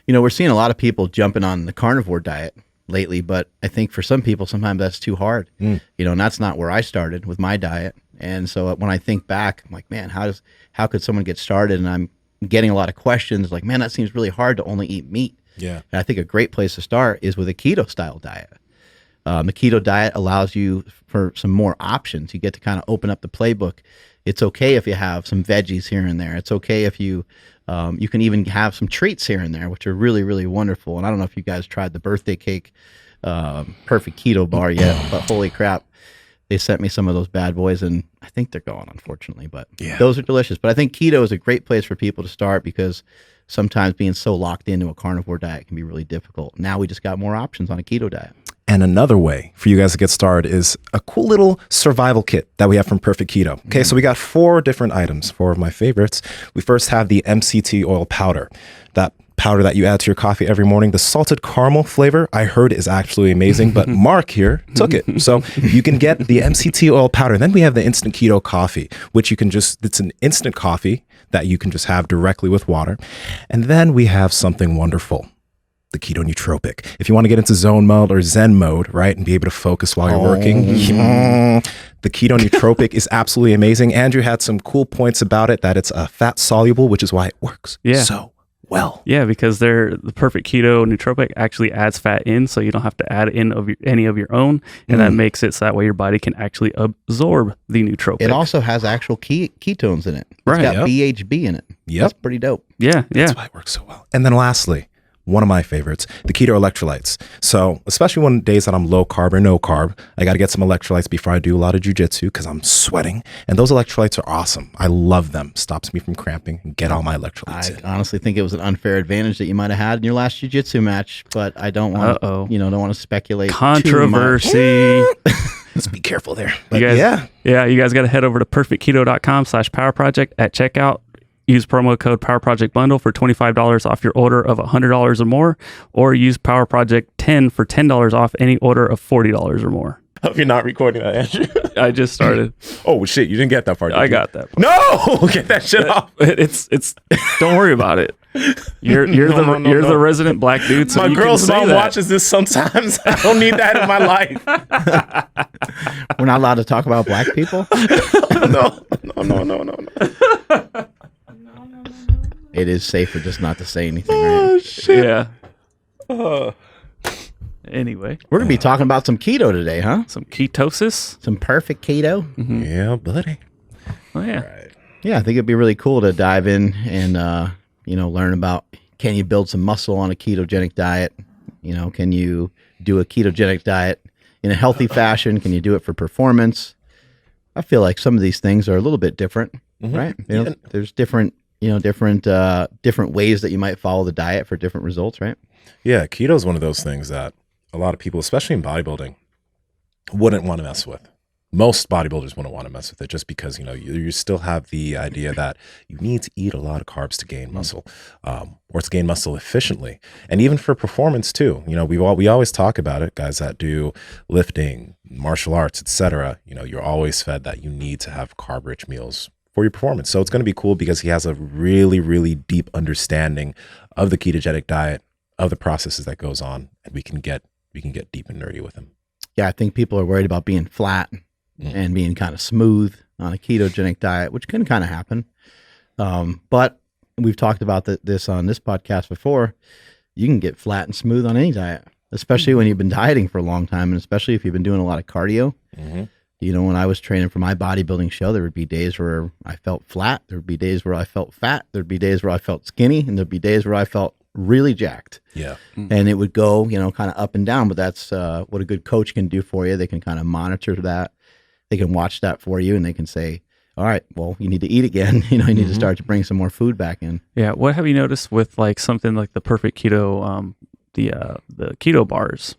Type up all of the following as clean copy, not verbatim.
We're seeing a lot of people jumping on the carnivore diet lately, but I think for some people, sometimes that's too hard, and that's not where I started with my diet. And so when I think back, I'm like, man, how could someone get started? And I'm getting a lot of questions like, man, that seems really hard to only eat meat. Yeah. And I think a great place to start is with a keto style diet. The keto diet allows you for some more options. You get to kind of open up the playbook. It's okay if you have some veggies here and there. It's okay if you can even have some treats here and there, which are really, really wonderful. And I don't know if you guys tried the birthday cake Perfect Keto bar yet, but holy crap, they sent me some of those bad boys, and I think they're gone, unfortunately. But those are delicious. But I think keto is a great place for people to start because sometimes being so locked into a carnivore diet can be really difficult. Now we just got more options on a keto diet. And another way for you guys to get started is a cool little survival kit that we have from Perfect Keto. Okay, so we got 4 different items, 4 of my favorites. We first have the MCT oil powder, that powder that you add to your coffee every morning. The salted caramel flavor, I heard, is absolutely amazing, but Mark here took it. So you can get the MCT oil powder. Then we have the instant keto coffee, which you can it's an instant coffee that you can just have directly with water. And then we have something wonderful, the Keto Nootropic. If you want to get into zone mode or Zen mode, right, and be able to focus while you're working, the Keto Nootropic is absolutely amazing. Andrew had some cool points about it, that it's fat soluble, which is why it works so well. Yeah, because the Perfect Keto Nootropic actually adds fat in, so you don't have to add in any of your own, and that makes it so that way your body can actually absorb the nootropic. It also has actual ketones in it. It's got BHB in it. That's pretty dope. Yeah, That's why it works so well. And then lastly, one of my favorites, the keto electrolytes. So especially on days that I'm low carb or no carb, I got to get some electrolytes before I do a lot of jujitsu because I'm sweating. And those electrolytes are awesome. I love them. Stops me from cramping and get all my electrolytes in. I honestly think it was an unfair advantage that you might have had in your last jujitsu match, but I don't want to, don't want to speculate. Controversy. Let's be careful there. But You guys got to head over to perfectketo.com/powerproject at checkout. Use promo code PowerProjectBundle for $25 off your order of $100 or more, or use PowerProject10 for $10 off any order of $40 or more. Hope you're not recording that, Andrew. I just started. Oh shit, you didn't get that part. I got that part. No, get that shit off. It's don't worry about it. You're the resident black dude. So my girl's mom watches this sometimes. I don't need that in my life. We're not allowed to talk about black people? No. It is safer just not to say anything, right? Oh shit. Yeah. Anyway, we're gonna be talking about some keto today, huh? Some ketosis, some perfect keto. Mm-hmm. Yeah, buddy. Oh yeah. Right. Yeah, I think it'd be really cool to dive in and learn about, can you build some muscle on a ketogenic diet? Can you do a ketogenic diet in a healthy fashion? Can you do it for performance? I feel like some of these things are a little bit different, right? There's different ways that you might follow the diet for different results, right? Yeah, keto is one of those things that a lot of people, especially in bodybuilding, wouldn't want to mess with. Most bodybuilders wouldn't want to mess with it just because, you still have the idea that you need to eat a lot of carbs to gain muscle, or to gain muscle efficiently. And even for performance too, we always talk about it, guys that do lifting, martial arts, etc. You're always fed that you need to have carb-rich meals for your performance. So it's going to be cool because he has a really, really deep understanding of the ketogenic diet, of the processes that goes on, and we can get deep and nerdy with him. Yeah, I think people are worried about being flat and being kind of smooth on a ketogenic diet, which can kind of happen. But we've talked about this on this podcast before. You can get flat and smooth on any diet, especially when you've been dieting for a long time, and especially if you've been doing a lot of cardio. When I was training for my bodybuilding show, there would be days where I felt flat. There would be days where I felt fat. There'd be days where I felt skinny, and there'd be days where I felt really jacked. Yeah. And it would go, kind of up and down, but that's what a good coach can do for you. They can kind of monitor that. They can watch that for you, and they can say, all right, well, you need to eat again. You need to start to bring some more food back in. Yeah. What have you noticed with like something like the Perfect Keto, the keto bars?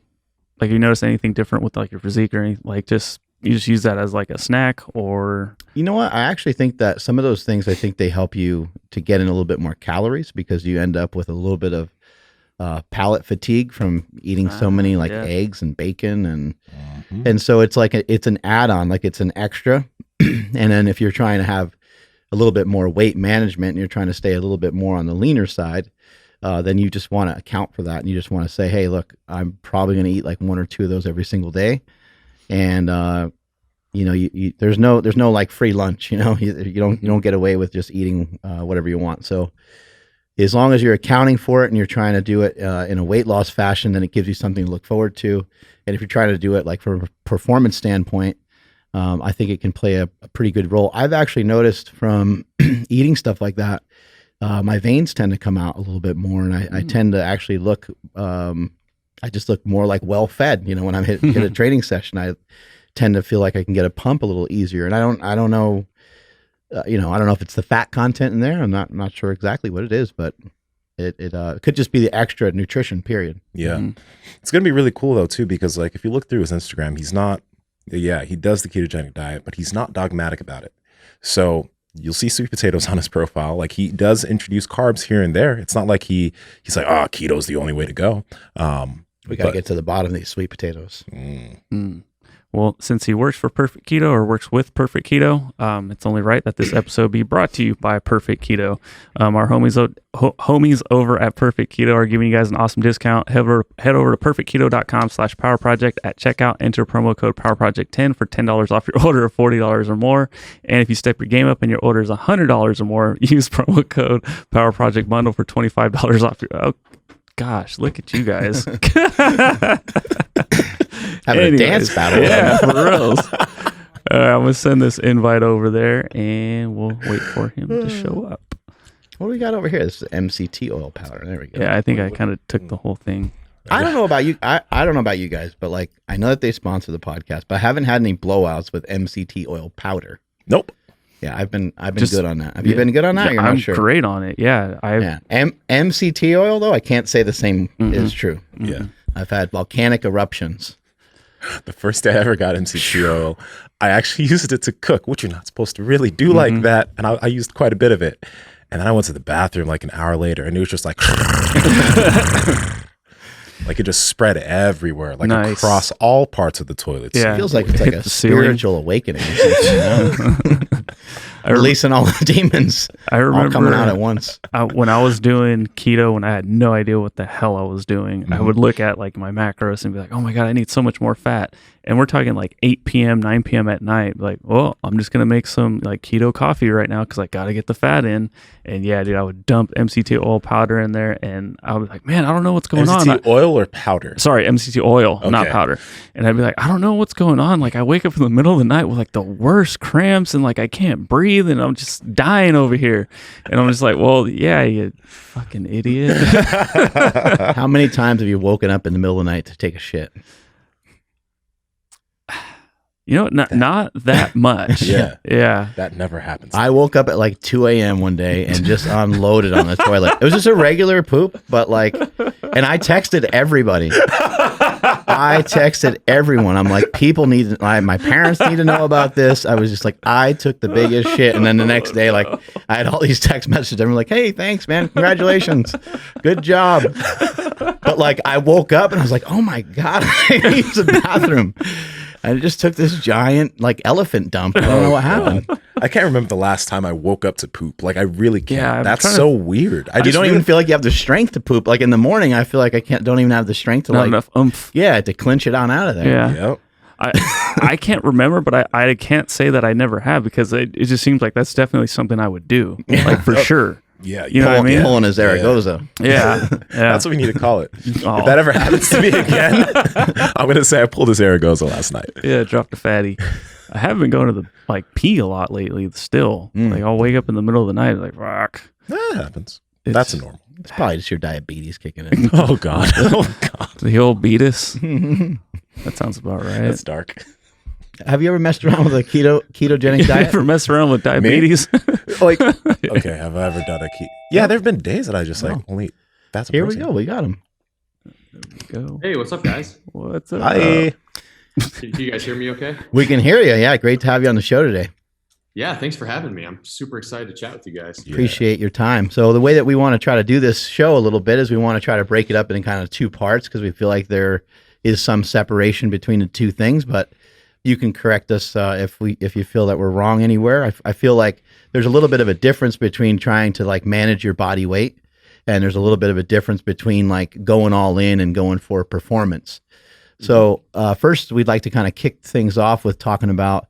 Like, you noticed anything different with like your physique or anything? Like, you just use that as like a snack, or? You know what? I actually think that some of those things, I think they help you to get in a little bit more calories because you end up with a little bit of palate fatigue from eating so many eggs and bacon. And so it's like, it's an add-on, like it's an extra. And then if you're trying to have a little bit more weight management and you're trying to stay a little bit more on the leaner side, then you just want to account for that, and you just want to say, hey, look, I'm probably going to eat like 1 or 2 of those every single day, and there's no like free lunch. You don't get away with just eating whatever you want. So as long as you're accounting for it and you're trying to do it in a weight loss fashion, then it gives you something to look forward to. And if you're trying to do it like from a performance standpoint, I think it can play a pretty good role. I've actually noticed from eating stuff like that, my veins tend to come out a little bit more, and I tend to actually look, I just look more like well-fed. When I'm hit a training session, I tend to feel like I can get a pump a little easier. And I don't know, I don't know if it's the fat content in there. I'm not sure exactly what it is, but it could just be the extra nutrition, period. Yeah. It's going to be really cool though too, because like if you look through his Instagram, he does the ketogenic diet, but he's not dogmatic about it. So you'll see sweet potatoes on his profile. Like he does introduce carbs here and there. It's not like he's like, keto's the only way to go. We got to get to the bottom of these sweet potatoes. Well, since he works for Perfect Keto or works with Perfect Keto, it's only right that this episode be brought to you by Perfect Keto. Our homies over at Perfect Keto are giving you guys an awesome discount. Head over to perfectketo.com/powerproject at checkout. Enter promo code PowerProject10 for $10 off your order of $40 or more. And if you step your game up and your order is $100 or more, use promo code PowerProject Bundle for $25 off your... Oh, gosh, look at you guys. Having a dance battle. Yeah, for reals. I'm going to send this invite over there, and we'll wait for him to show up. What do we got over here? This is MCT oil powder. There we go. Yeah, I think I kind of took the whole thing. I don't know about you. I don't know about you guys, but like I know that they sponsor the podcast, but I haven't had any blowouts with MCT oil powder. Nope. Yeah, I've been good on that. Have you been good on that? Yeah, You're I'm not sure. great on it. Yeah, MCT oil though, I can't say the same is true. Yeah, I've had volcanic eruptions. The first day I ever got MCT oil, I actually used it to cook, which you're not supposed to really do like that, and I used quite a bit of it. And then I went to the bathroom like an hour later, and it was just like, like it just spread everywhere, like across all parts of the toilet. Yeah. It feels like it's like a spiritual awakening. Or something, releasing all the demons. I remember all coming out at once. When I was doing keto, when I had no idea what the hell I was doing, I would look at like my macros and be like, oh my God, I need so much more fat. And we're talking like 8 p.m., 9 p.m. at night. Like, well, I'm just going to make some like keto coffee right now because I got to get the fat in. And yeah, dude, I would dump MCT oil powder in there. And I was like, man, I don't know what's going on. MCT oil or powder? Sorry, MCT oil, not powder. And I'd be like, I don't know what's going on. Like I wake up in the middle of the night with like the worst cramps and like I can't breathe and I'm just dying over here. And I'm just like, well, yeah, you fucking idiot. How many times have you woken up in the middle of the night to take a shit? Not that much. Yeah. Yeah. That never happens. I woke up at like 2 a.m. one day and just unloaded on the toilet. It was just a regular poop, but like, and I texted everybody. I texted everyone. I'm like, people need, my parents need to know about this. I was just like, I took the biggest shit. And then the next day, like, I had all these text messages. Everyone like, hey, thanks, man. Congratulations. Good job. But like, I woke up and I was like, oh my God, I need the bathroom. I just took this giant like elephant dump. I don't know what happened. I can't remember the last time I woke up to poop. Like I really can't. Yeah, that's so weird. You don't even feel like you have the strength to poop. Like in the morning, I feel like I don't even have the strength to not enough oomph. Yeah, to clinch it on out of there. Yeah. Yep. I can't remember, but I can't say that I never have because it just seems like that's definitely something I would do. Like for sure. Yeah, you know what I mean? Pulling his Zaragoza. Yeah. That's what we need to call it. Oh. If that ever happens to me again, I'm gonna say I pulled a Zaragoza last night. Yeah, dropped a fatty. I have been going to the pee a lot lately. Still, like I'll wake up in the middle of the night like fuck. That happens. That's normal. It's probably just your diabetes kicking in. Oh God. Oh God. The old beatus. That sounds about right. That's dark. Have you ever messed around with a ketogenic diet? Ever mess around with diabetes? Like, okay, have I ever done a keto? Yeah, there have been days that I just like only. That's Here we go. We got him. There we go. Hey, what's up, guys? What's up? Hi. Can you guys hear me okay? We can hear you. Yeah, great to have you on the show today. Yeah, thanks for having me. I'm super excited to chat with you guys. Appreciate your time. So the way that we want to try to do this show a little bit is we want to try to break it up in kind of 2 parts because we feel like there is some separation between the 2 things, but you can correct us if you feel that we're wrong anywhere. I feel like there's a little bit of a difference between trying to like manage your body weight and there's a little bit of a difference between like going all in and going for performance. So first, we'd like to kind of kick things off with talking about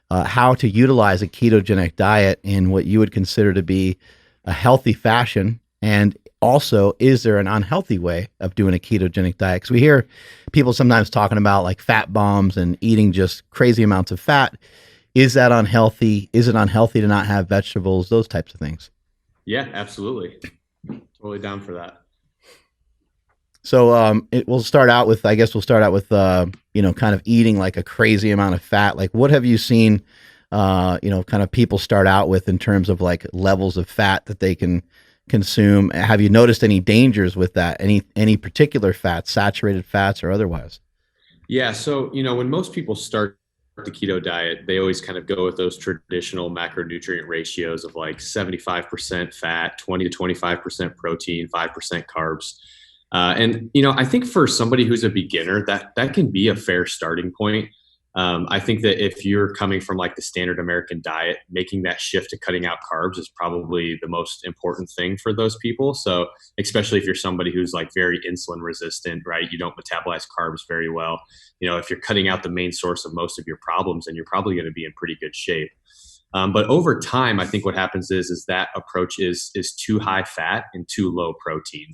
how to utilize a ketogenic diet in what you would consider to be a healthy fashion, and also, is there an unhealthy way of doing a ketogenic diet? Because we hear people sometimes talking about like fat bombs and eating just crazy amounts of fat. Is that unhealthy? Is it unhealthy to not have vegetables? Those types of things. Yeah, absolutely. Totally down for that. So we'll start out with, kind of eating like a crazy amount of fat. Like what have you seen, kind of people start out with in terms of like levels of fat that they can consume? Have you noticed any dangers with that? Any particular fats, saturated fats or otherwise? Yeah. So, when most people start the keto diet, they always kind of go with those traditional macronutrient ratios of like 75% fat, 20 to 25% protein, 5% carbs. I think for somebody who's a beginner, that can be a fair starting point. I think that if you're coming from like the standard American diet, making that shift to cutting out carbs is probably the most important thing for those people. So especially if you're somebody who's like very insulin resistant, right? You don't metabolize carbs very well. If you're cutting out the main source of most of your problems, then you're probably going to be in pretty good shape. But over time, I think what happens is that approach is too high fat and too low protein.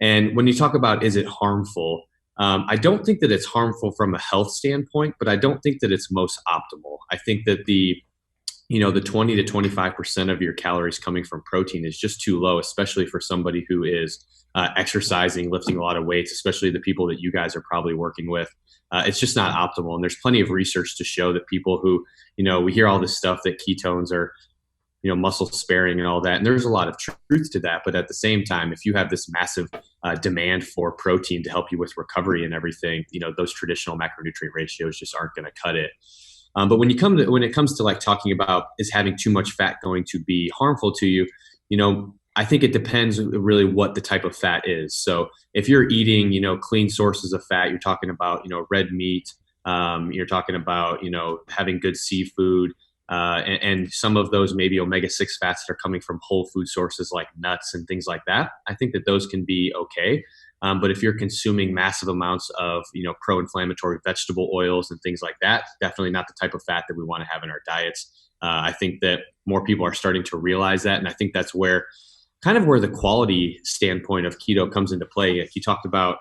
And when you talk about, is it harmful? I don't think that it's harmful from a health standpoint, but I don't think that it's most optimal. I think that the 20 to 25% of your calories coming from protein is just too low, especially for somebody who is exercising, lifting a lot of weights, especially the people that you guys are probably working with. It's just not optimal. And there's plenty of research to show that people who, we hear all this stuff that ketones are muscle sparing and all that. And there's a lot of truth to that. But at the same time, if you have this massive demand for protein to help you with recovery and everything, those traditional macronutrient ratios just aren't going to cut it. But when it comes to like talking about, is having too much fat going to be harmful to you? I think it depends really what the type of fat is. So if you're eating, clean sources of fat, you're talking about, red meat, you're talking about, having good seafood, and some of those maybe omega-6 fats that are coming from whole food sources like nuts and things like that. I think that those can be okay. But if you're consuming massive amounts of, pro-inflammatory vegetable oils and things like that, definitely not the type of fat that we want to have in our diets. I think that more people are starting to realize that. And I think that's where the quality standpoint of keto comes into play. Like you talked about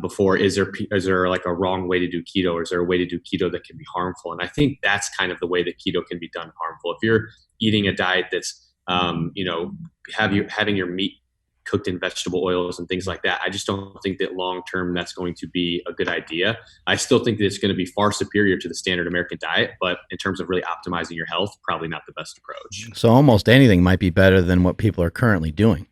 before, is there like a wrong way to do keto, or is there a way to do keto that can be harmful? And I think that's kind of the way that keto can be done harmful. If you're eating a diet that's, having your meat cooked in vegetable oils and things like that, I just don't think that long-term that's going to be a good idea. I still think that it's going to be far superior to the standard American diet, but in terms of really optimizing your health, probably not the best approach. So almost anything might be better than what people are currently doing.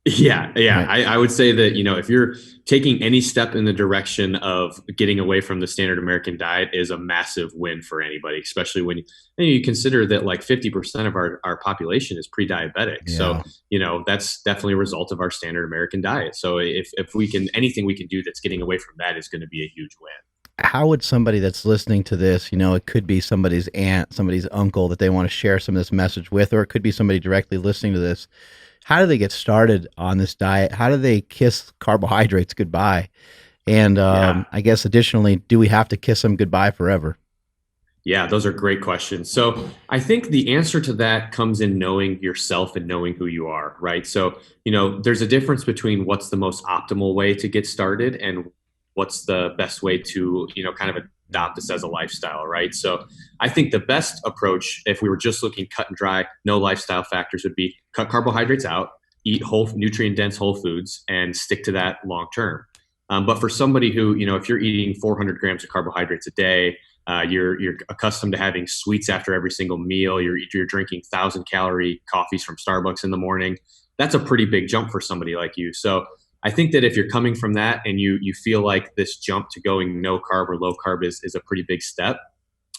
Yeah. Right. I would say that, if you're taking any step in the direction of getting away from the standard American diet is a massive win for anybody, especially when you consider that like 50% of our population is pre-diabetic. Yeah. So, that's definitely a result of our standard American diet. So if anything we can do that's getting away from that is going to be a huge win. How would somebody that's listening to this, it could be somebody's aunt, somebody's uncle that they want to share some of this message with, or it could be somebody directly listening to this. How do they get started on this diet? How do they kiss carbohydrates goodbye? And I guess additionally, do we have to kiss them goodbye forever? Yeah, those are great questions. So I think the answer to that comes in knowing yourself and knowing who you are, right? So, there's a difference between what's the most optimal way to get started and what's the best way to, kind of adopt this as a lifestyle, right? So I think the best approach, if we were just looking cut and dry, no lifestyle factors, would be cut carbohydrates out, eat whole nutrient dense whole foods, and stick to that long term. But for somebody who, if you're eating 400 grams of carbohydrates a day, you're accustomed to having sweets after every single meal, you're drinking 1,000-calorie coffees from Starbucks in the morning, that's a pretty big jump for somebody like you. So I think that if you're coming from that and you feel like this jump to going no carb or low carb is a pretty big step,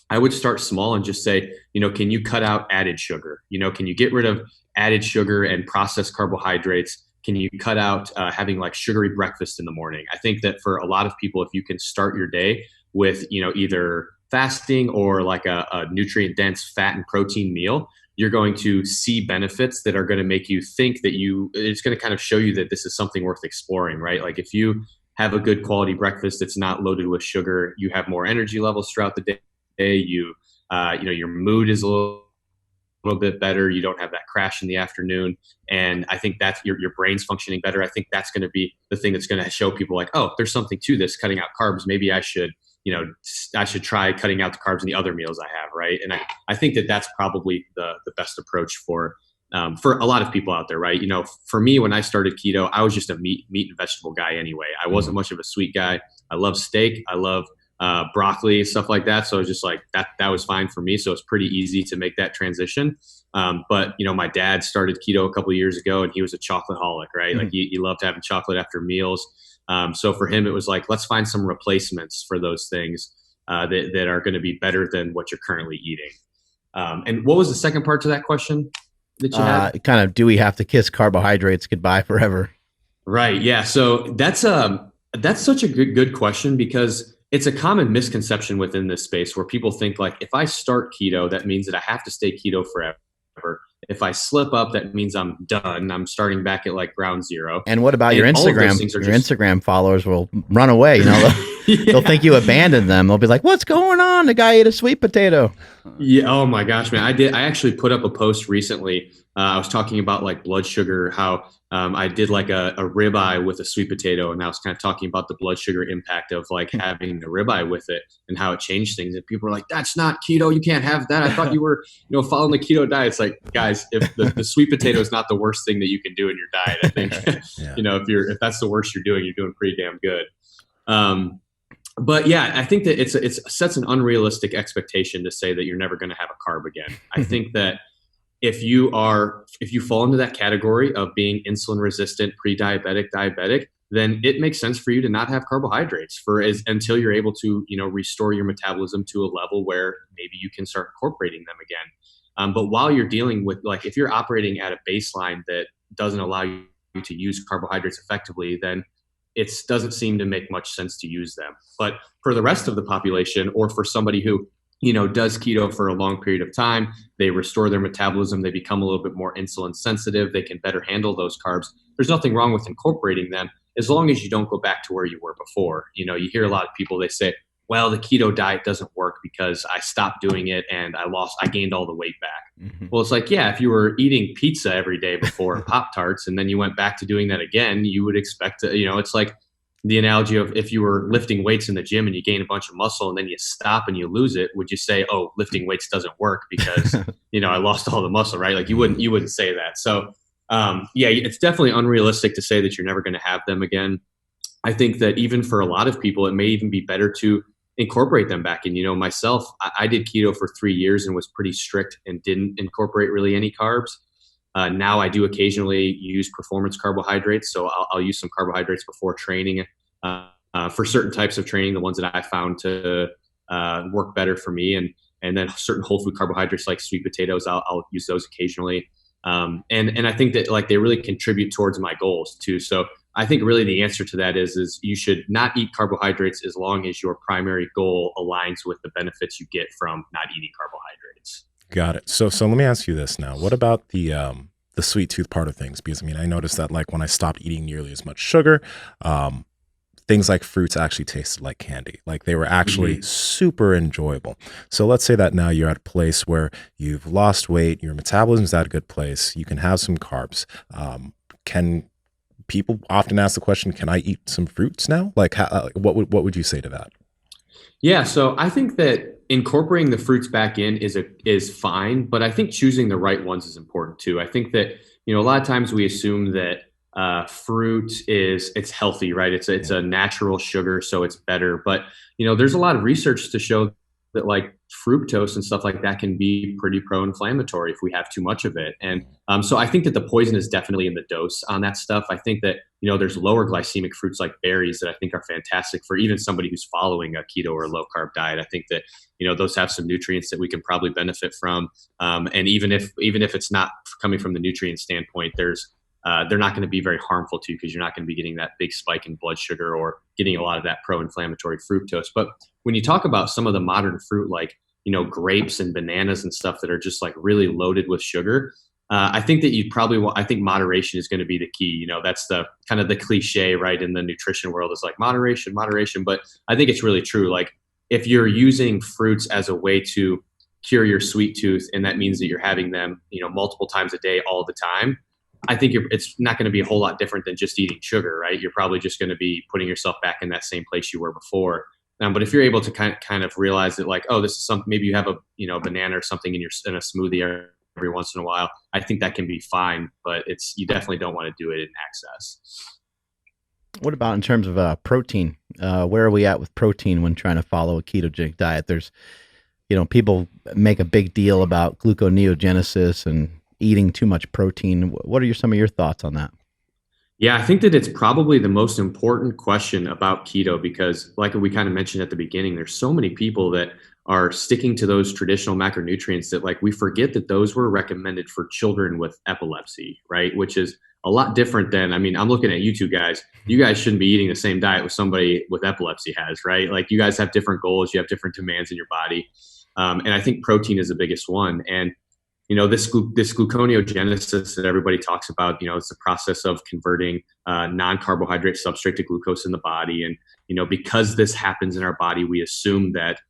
I would start small and just say, can you cut out added sugar? Can you get rid of added sugar and processed carbohydrates? Can you cut out having like sugary breakfast in the morning? I think that for a lot of people, if you can start your day with, either fasting or like a nutrient dense fat and protein meal, you're going to see benefits that are going to make you think that it's going to kind of show you that this is something worth exploring, right? Like if you have a good quality breakfast that's not loaded with sugar, you have more energy levels throughout the day. Your mood is a little bit better. You don't have that crash in the afternoon. And I think that's your brain's functioning better. I think that's going to be the thing that's going to show people like, oh, there's something to this, cutting out carbs. Maybe I should try cutting out the carbs in the other meals I have. Right. And I think that that's probably the best approach for a lot of people out there. Right. For me, when I started keto, I was just a meat and vegetable guy anyway. I wasn't much of a sweet guy. I love steak. I love broccoli, stuff like that. So it was just like that was fine for me. So it's pretty easy to make that transition. But my dad started keto a couple of years ago, and he was a chocolateholic, right? Like he loved having chocolate after meals. So for him, it was like, let's find some replacements for those things that are going to be better than what you're currently eating. And what was the second part to that question that you had? Kind of, do we have to kiss carbohydrates goodbye forever? Right. Yeah. So that's such a good question, because it's a common misconception within this space where people think like, if I start keto, that means that I have to stay keto forever. If I slip up, that means I'm done. I'm starting back at like ground zero. And what about your Instagram? Instagram followers will run away. They'll think you abandoned them. They'll be like, "What's going on? The guy ate a sweet potato." Yeah. Oh my gosh, man! I actually put up a post recently. I was talking about like blood sugar, how I did like a ribeye with a sweet potato, and I was kind of talking about the blood sugar impact of like having the ribeye with it and how it changed things. And people were like, "That's not keto. You can't have that. I thought you were, following the keto diet." It's like, guys, if the sweet potato is not the worst thing that you can do in your diet, I think, if that's the worst you're doing pretty damn good. But yeah, I think that it sets an unrealistic expectation to say that you're never going to have a carb again. I think that if you fall into that category of being insulin resistant, pre-diabetic, diabetic, then it makes sense for you to not have carbohydrates until you're able to, restore your metabolism to a level where maybe you can start incorporating them again. But while you're dealing with, like, if you're operating at a baseline that doesn't allow you to use carbohydrates effectively, then it doesn't seem to make much sense to use them. But for the rest of the population, or for somebody who does keto for a long period of time, they restore their metabolism, they become a little bit more insulin sensitive, they can better handle those carbs. There's nothing wrong with incorporating them, as long as you don't go back to where you were before. You hear a lot of people, they say, well, the keto diet doesn't work because I stopped doing it and I gained all the weight back. Mm-hmm. Well, it's like, yeah, if you were eating pizza every day before Pop-Tarts, and then you went back to doing that again, you would expect to, it's like the analogy of if you were lifting weights in the gym and you gain a bunch of muscle and then you stop and you lose it, would you say, oh, lifting weights doesn't work because, I lost all the muscle, right? Like you wouldn't say that. So yeah, it's definitely unrealistic to say that you're never going to have them again. I think that even for a lot of people, it may even be better to incorporate them back in. Myself, I did keto for 3 years and was pretty strict and didn't incorporate really any carbs. Now I do occasionally use performance carbohydrates. So I'll use some carbohydrates before training for certain types of training, the ones that I found to work better for me. And then certain whole food carbohydrates like sweet potatoes, I'll use those occasionally. And I think that like they really contribute towards my goals too. So I think really the answer to that is you should not eat carbohydrates as long as your primary goal aligns with the benefits you get from not eating carbohydrates. Got it. So let me ask you this now. What about the sweet tooth part of things? Because I noticed that like when I stopped eating nearly as much sugar, things like fruits actually tasted like candy. Like they were actually super enjoyable. So let's say that now you're at a place where you've lost weight, your metabolism's at a good place, you can have some carbs. People often ask the question, can I eat some fruits now? Like what would you say to that? Yeah, so I think that incorporating the fruits back in is fine, but I think choosing the right ones is important too. I think that, a lot of times we assume that fruit it's healthy, right? It's a natural sugar, so it's better. But, there's a lot of research to show that like fructose and stuff like that can be pretty pro-inflammatory if we have too much of it. And so I think that the poison is definitely in the dose on that stuff. I think that, there's lower glycemic fruits like berries that I think are fantastic for even somebody who's following a keto or low carb diet. I think that, those have some nutrients that we can probably benefit from. And even if it's not coming from the nutrient standpoint, they're not going to be very harmful to you because you're not going to be getting that big spike in blood sugar or getting a lot of that pro-inflammatory fructose. But when you talk about some of the modern fruit like grapes and bananas and stuff that are just like really loaded with sugar. I think that I think moderation is going to be the key. That's the kind of the cliche, right? In the nutrition world is like moderation, moderation. But I think it's really true. Like if you're using fruits as a way to cure your sweet tooth, and that means that you're having them, multiple times a day, all the time, I think it's not going to be a whole lot different than just eating sugar, right? You're probably just going to be putting yourself back in that same place you were before. But if you're able to kind of realize that, like, oh, this is something, maybe you have a banana or something in a smoothie every once in a while, I think that can be fine. But you definitely don't want to do it in excess. What about in terms of protein? Where are we at with protein when trying to follow a ketogenic diet? There's, people make a big deal about gluconeogenesis and eating too much protein. What are some of your thoughts on that? Yeah, I think that it's probably the most important question about keto because, like we kind of mentioned at the beginning, there's so many people that are sticking to those traditional macronutrients that, like, we forget that those were recommended for children with epilepsy, right? Which is a lot different than, I'm looking at you two guys. You guys shouldn't be eating the same diet with somebody with epilepsy has, right? Like, you guys have different goals, you have different demands in your body. And I think protein is the biggest one. And this gluconeogenesis that everybody talks about, it's the process of converting non-carbohydrate substrate to glucose in the body. And, because this happens in our body, we assume that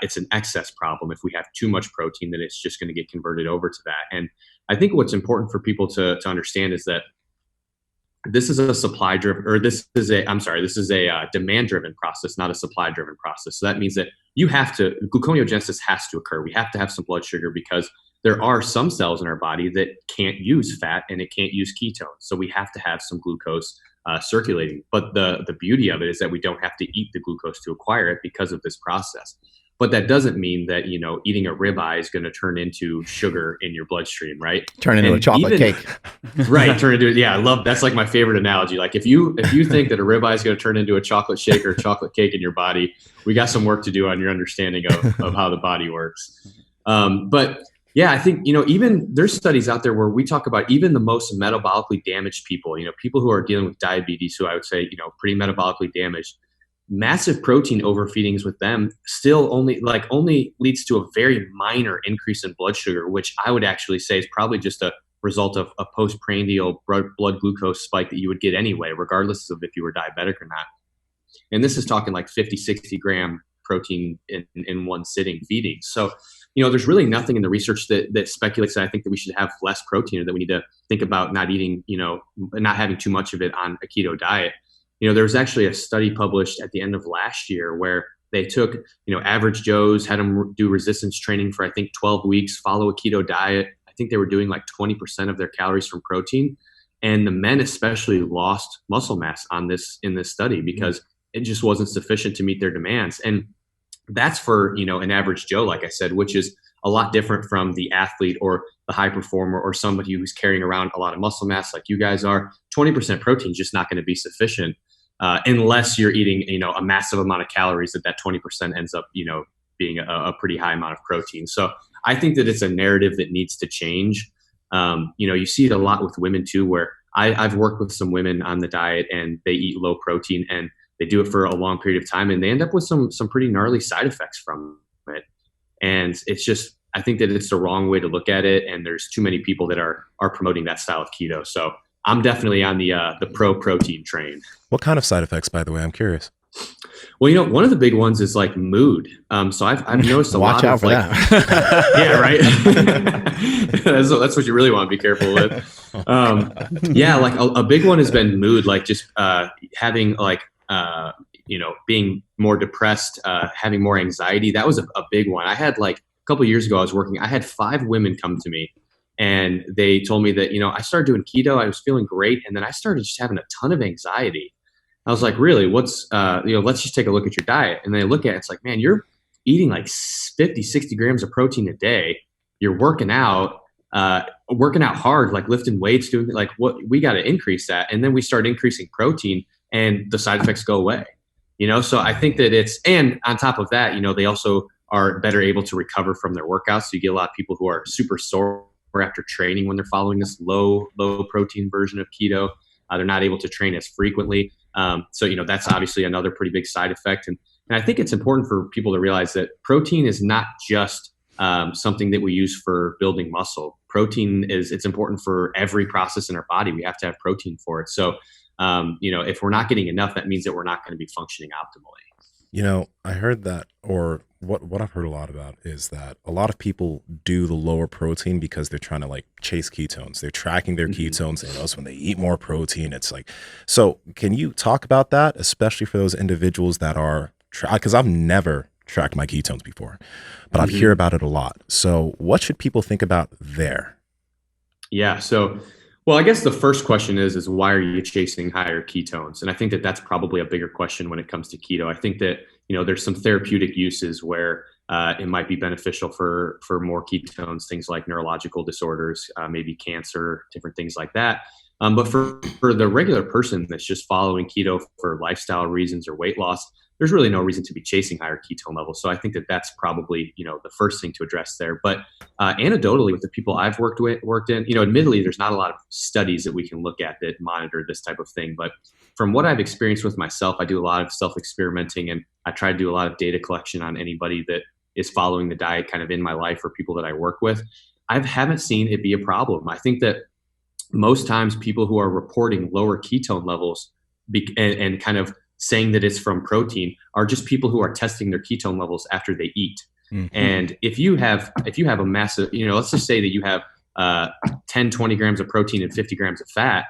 it's an excess problem. If we have too much protein, then it's just going to get converted over to that. And I think what's important for people to understand is that this is a demand-driven process, not a supply-driven process. So that means that gluconeogenesis has to occur. We have to have some blood sugar because there are some cells in our body that can't use fat and it can't use ketones. So we have to have some glucose circulating. But the beauty of it is that we don't have to eat the glucose to acquire it because of this process. But that doesn't mean that, eating a ribeye is going to turn into sugar in your bloodstream, right? Turn into a chocolate cake. Right. That's like my favorite analogy. Like if you think that a ribeye is going to turn into a chocolate shake or a chocolate cake in your body, we got some work to do on your understanding of how the body works. But yeah, I think, even there's studies out there where we talk about even the most metabolically damaged people, people who are dealing with diabetes, who I would say, pretty metabolically damaged, massive protein overfeedings with them still only leads to a very minor increase in blood sugar, which I would actually say is probably just a result of a postprandial blood glucose spike that you would get anyway, regardless of if you were diabetic or not. And this is talking like 50, 60 gram protein in one sitting feeding. So, there's really nothing in the research that speculates that I think that we should have less protein or that we need to think about not eating, not having too much of it on a keto diet. There was actually a study published at the end of last year where they took, average Joes, had them do resistance training for, I think, 12 weeks, follow a keto diet. I think they were doing like 20% of their calories from protein. And the men especially lost muscle mass in this study because it just wasn't sufficient to meet their demands. And that's for, an average Joe, like I said, which is a lot different from the athlete or the high performer or somebody who's carrying around a lot of muscle mass like you guys are. 20% protein is just not going to be sufficient unless you're eating, a massive amount of calories that 20% ends up, being a pretty high amount of protein. So I think that it's a narrative that needs to change. You see it a lot with women too, where I've worked with some women on the diet and they eat low protein and they do it for a long period of time and they end up with some pretty gnarly side effects from it. And it's just, I think that it's the wrong way to look at it. And there's too many people that are promoting that style of keto. So I'm definitely on the pro protein train. What kind of side effects, by the way? I'm curious. Well, one of the big ones is like mood. So I've noticed a lot of like, yeah, right. That's what you really want to be careful with. Yeah, like a big one has been mood, like just having like, being more depressed, having more anxiety. That was a big one. I had like a couple of years ago, I had 5 women come to me and they told me that, I started doing keto. I was feeling great. And then I started just having a ton of anxiety. I was like, really, let's just take a look at your diet. And they look at it, it's like, man, you're eating like 50, 60 grams of protein a day. You're working out hard, like lifting weights, doing like we got to increase that. And then we start increasing protein and the side effects go away, So I think that and on top of that, they also are better able to recover from their workouts. So you get a lot of people who are super sore after training when they're following this low protein version of keto. They're not able to train as frequently. So, that's obviously another pretty big side effect. And And I think it's important for people to realize that protein is not just something that we use for building muscle. Protein it's important for every process in our body. We have to have protein for it. So, if we're not getting enough, that means that we're not going to be functioning optimally. I heard that, or what I've heard a lot about is that a lot of people do the lower protein because they're trying to like chase ketones. They're tracking their ketones, and also when they eat more protein, it's like, so can you talk about that, especially for those individuals that are, because I've never tracked my ketones before, but I've heard about it a lot. So what should people think about there? Yeah. So, well, I guess the first question is why are you chasing higher ketones? And I think that that's probably a bigger question when it comes to keto. I think that, there's some therapeutic uses where it might be beneficial for more ketones, things like neurological disorders, maybe cancer, different things like that. But for the regular person that's just following keto for lifestyle reasons or weight loss, there's really no reason to be chasing higher ketone levels. So I think that that's probably, the first thing to address there. But anecdotally, with the people I've worked in, admittedly, there's not a lot of studies that we can look at that monitor this type of thing. But from what I've experienced with myself, I do a lot of self-experimenting, and I try to do a lot of data collection on anybody that is following the diet kind of in my life or people that I work with. I haven't seen it be a problem. I think that most times people who are reporting lower ketone levels and kind of saying that it's from protein are just people who are testing their ketone levels after they eat. And if you have a massive, let's just say that you have 10, 20 grams of protein and 50 grams of fat,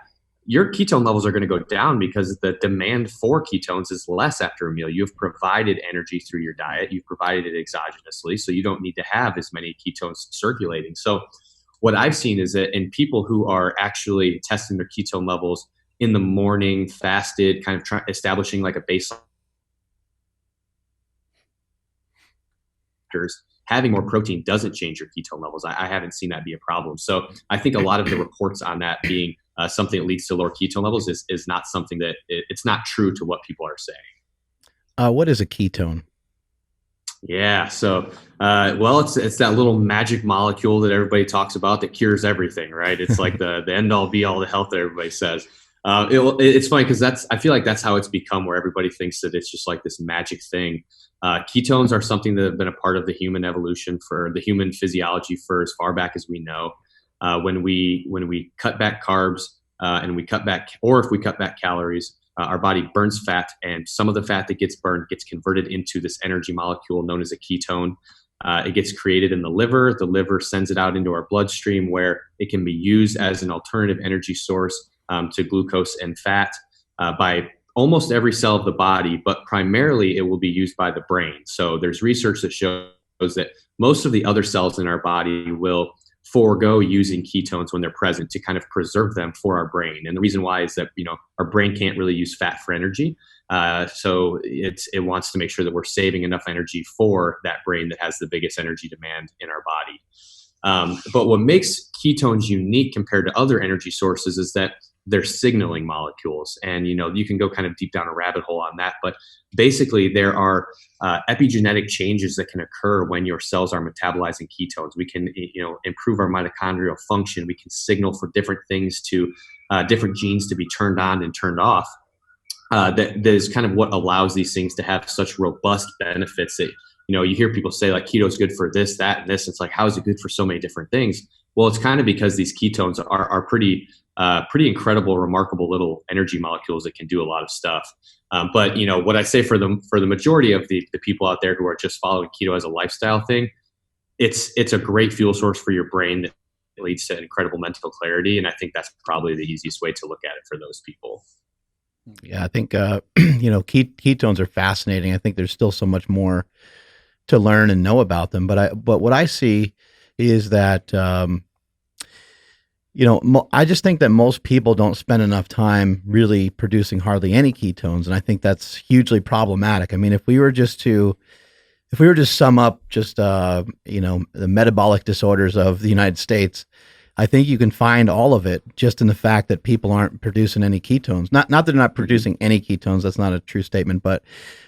your ketone levels are going to go down because the demand for ketones is less after a meal. You've provided energy through your diet. You've provided it exogenously, so you don't need to have as many ketones circulating. So what I've seen is that in people who are actually testing their ketone levels in the morning, fasted, kind of establishing like a baseline, having more protein doesn't change your ketone levels. I haven't seen that be a problem. So I think a lot of the reports on that being something that leads to lower ketone levels is not something that it's not true to what people are saying. What is a ketone? Yeah. So, it's that little magic molecule that everybody talks about that cures everything, right? It's like the end all be all the health that everybody says. It's funny because I feel like that's how it's become, where everybody thinks that it's just like this magic thing. Ketones are something that have been a part of the human evolution, for the human physiology, for as far back as we know. When we cut back carbs and if we cut back calories, our body burns fat, and some of the fat that gets burned gets converted into this energy molecule known as a ketone. It gets created in the liver. The liver sends it out into our bloodstream, where it can be used as an alternative energy source to glucose and fat by almost every cell of the body, but primarily it will be used by the brain. So there's research that shows that most of the other cells in our body will forego using ketones when they're present to kind of preserve them for our brain. And the reason why is that, our brain can't really use fat for energy. So it wants to make sure that we're saving enough energy for that brain that has the biggest energy demand in our body. But what makes ketones unique compared to other energy sources is that they're signaling molecules. And, you can go kind of deep down a rabbit hole on that. But basically, there are epigenetic changes that can occur when your cells are metabolizing ketones. We can, improve our mitochondrial function. We can signal for different things to different genes to be turned on and turned off. That is kind of what allows these things to have such robust benefits that, you hear people say like keto is good for this, that, and this. It's like, how is it good for so many different things? Well, it's kind of because these ketones are pretty incredible, remarkable little energy molecules that can do a lot of stuff. But what I say for the majority of the people out there who are just following keto as a lifestyle thing, it's a great fuel source for your brain that leads to incredible mental clarity. And I think that's probably the easiest way to look at it for those people. Yeah, I think ketones are fascinating. I think there's still so much more to learn and know about them. But what I see is that I just think that most people don't spend enough time really producing hardly any ketones, and I think that's hugely problematic. I mean, if we were just to sum up just the metabolic disorders of the United States, I think you can find all of it just in the fact that people aren't producing any ketones. Not that they're not producing any ketones, that's not a true statement, but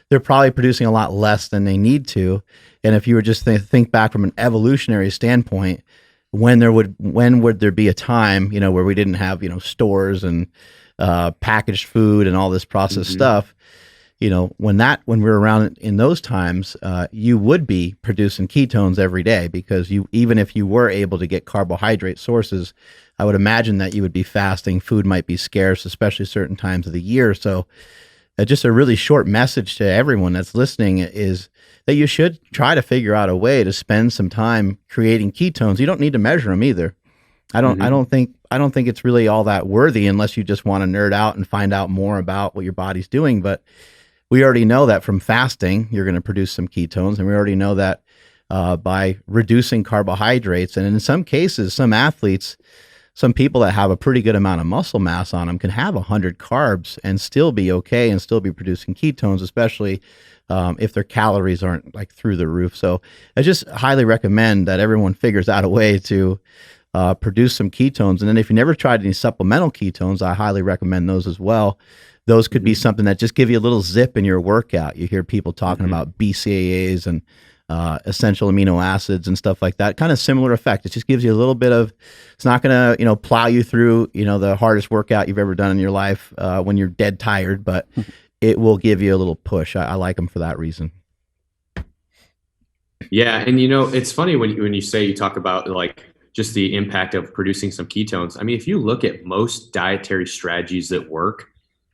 they're probably producing a lot less than they need to. And if you were just think back from an evolutionary standpoint, when would there be a time, where we didn't have, stores and packaged food and all this processed stuff? when we were around in those times, you would be producing ketones every day, because even if you were able to get carbohydrate sources, I would imagine that you would be fasting. Food might be scarce, especially certain times of the year. So just a really short message to everyone that's listening is that you should try to figure out a way to spend some time creating ketones. You don't need to measure them either. I don't think it's really all that worthy unless you just want to nerd out and find out more about what your body's doing. But we already know that from fasting, you're going to produce some ketones. And we already know that by reducing carbohydrates. And in some cases, some athletes, some people that have a pretty good amount of muscle mass on them can have 100 carbs and still be okay and still be producing ketones, especially if their calories aren't like through the roof. So I just highly recommend that everyone figures out a way to produce some ketones. And then if you never tried any supplemental ketones, I highly recommend those as well. Those could be something that just give you a little zip in your workout. You hear people talking about BCAAs and essential amino acids and stuff like that. Kind of similar effect. It just gives you a little bit of, it's not going to, plow you through, the hardest workout you've ever done in your life when you're dead tired, but it will give you a little push. I like them for that reason. Yeah. And it's funny when you talk about like just the impact of producing some ketones. I mean, if you look at most dietary strategies that work,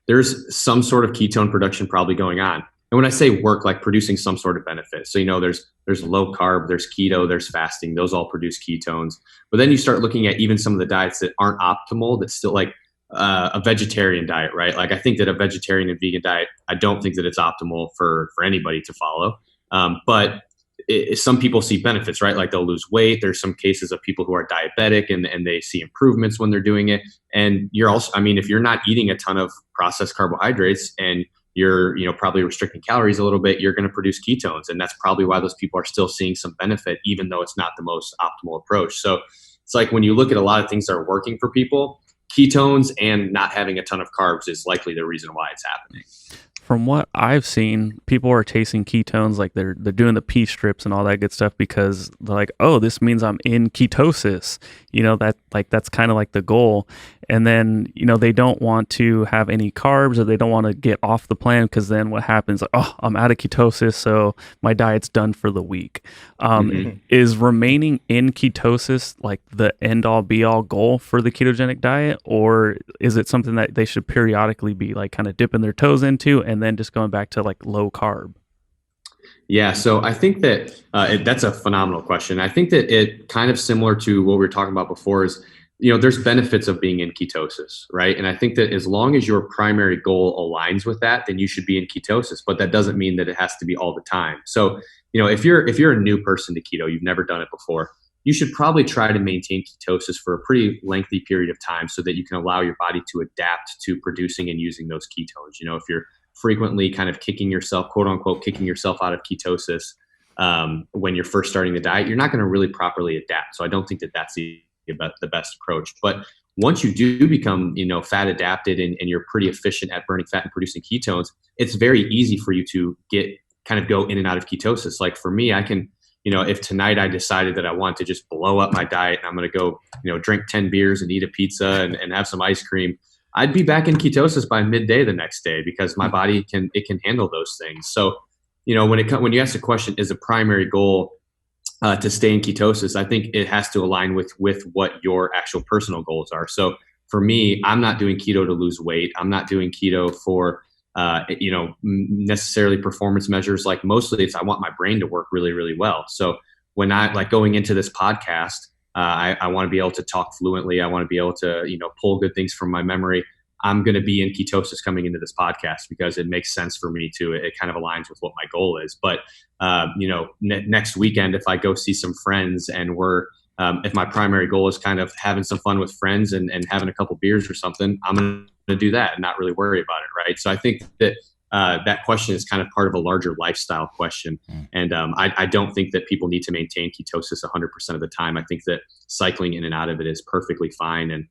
there's some sort of ketone production probably going on. And when I say work, like producing some sort of benefit. So, there's low carb, there's keto, there's fasting, those all produce ketones. But then you start looking at even some of the diets that aren't optimal, that's still like a vegetarian diet, right? Like I think that a vegetarian and vegan diet, I don't think that it's optimal for anybody to follow. But some people see benefits, right? Like they'll lose weight. There's some cases of people who are diabetic and they see improvements when they're doing it. And you're also, if you're not eating a ton of processed carbohydrates and you're, probably restricting calories a little bit, you're going to produce ketones. And that's probably why those people are still seeing some benefit, even though it's not the most optimal approach. So it's like when you look at a lot of things that are working for people, ketones and not having a ton of carbs is likely the reason why it's happening. From what I've seen, people are chasing ketones, like they're doing the pee strips and all that good stuff because they're like, oh, this means I'm in ketosis. That's kind of like the goal. And then, they don't want to have any carbs, or they don't want to get off the plan, because then what happens? Like, oh, I'm out of ketosis, so my diet's done for the week. Is remaining in ketosis like the end all be all goal for the ketogenic diet, or is it something that they should periodically be like kind of dipping their toes into and then just going back to like low carb? Yeah, so I think that that's a phenomenal question. I think that it kind of similar to what we were talking about before is, there's benefits of being in ketosis, right? And I think that as long as your primary goal aligns with that, then you should be in ketosis. But that doesn't mean that it has to be all the time. So, if you're a new person to keto, you've never done it before, you should probably try to maintain ketosis for a pretty lengthy period of time so that you can allow your body to adapt to producing and using those ketones. If you're frequently kind of kicking yourself, quote unquote, kicking yourself out of ketosis when you're first starting the diet, you're not going to really properly adapt. So I don't think that that's the best approach. But once you do become, fat adapted and you're pretty efficient at burning fat and producing ketones, it's very easy for you to go in and out of ketosis. Like for me, I can, if tonight I decided that I want to just blow up my diet and I'm going to go, drink 10 beers and eat a pizza and have some ice cream, I'd be back in ketosis by midday the next day because my body can handle those things. So, when you ask the question, is a primary goal to stay in ketosis, I think it has to align with what your actual personal goals are. So for me, I'm not doing keto to lose weight. I'm not doing keto for, necessarily performance measures. Like mostly it's, I want my brain to work really, really well. So when I like going into this podcast, I want to be able to talk fluently. I want to be able to, pull good things from my memory. I'm going to be in ketosis coming into this podcast because it makes sense for me to, it kind of aligns with what my goal is. But, next weekend, if I go see some friends and if my primary goal is kind of having some fun with friends and having a couple beers or something, I'm going to do that and not really worry about it. Right. So I think that that question is kind of part of a larger lifestyle question. And I don't think that people need to maintain ketosis 100% of the time. I think that cycling in and out of it is perfectly fine. And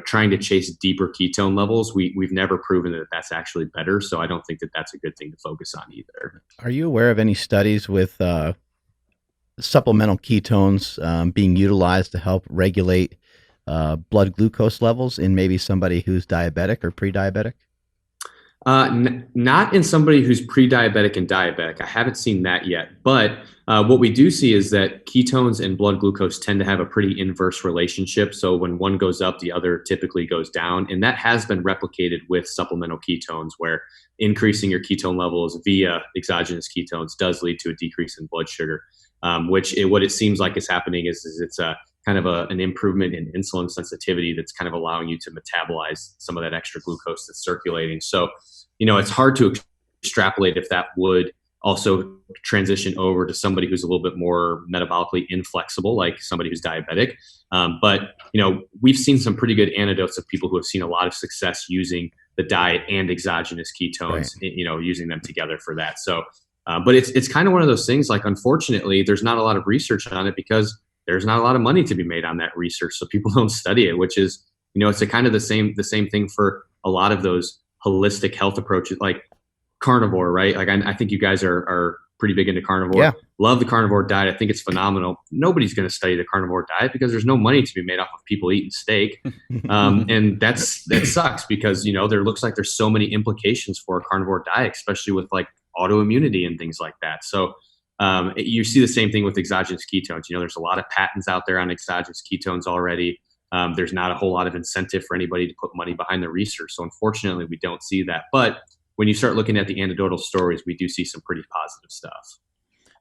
trying to chase deeper ketone levels, we've never proven that that's actually better. So I don't think that that's a good thing to focus on either. Are you aware of any studies with supplemental ketones being utilized to help regulate blood glucose levels in maybe somebody who's diabetic or pre-diabetic? Not in somebody who's pre-diabetic and diabetic. I haven't seen that yet. But what we do see is that ketones and blood glucose tend to have a pretty inverse relationship. So when one goes up, the other typically goes down. And that has been replicated with supplemental ketones, where increasing your ketone levels via exogenous ketones does lead to a decrease in blood sugar, what it seems like is happening is it's a kind of an improvement in insulin sensitivity that's kind of allowing you to metabolize some of that extra glucose that's circulating. So, it's hard to extrapolate if that would also transition over to somebody who's a little bit more metabolically inflexible, like somebody who's diabetic. But we've seen some pretty good anecdotes of people who have seen a lot of success using the diet and exogenous ketones, right, using them together for that. So, but it's kind of one of those things, like, unfortunately, there's not a lot of research on it because there's not a lot of money to be made on that research. So people don't study it, which is, it's a kind of the same thing for a lot of those holistic health approaches, like carnivore, right? Like I think you guys are pretty big into carnivore. Yeah. Love the carnivore diet. I think it's phenomenal. Nobody's going to study the carnivore diet because there's no money to be made off of people eating steak. And that sucks because, there looks like there's so many implications for a carnivore diet, especially with like autoimmunity and things like that. So you see the same thing with exogenous ketones. There's a lot of patents out there on exogenous ketones already. There's not a whole lot of incentive for anybody to put money behind the research. So unfortunately, we don't see that. But when you start looking at the anecdotal stories, we do see some pretty positive stuff.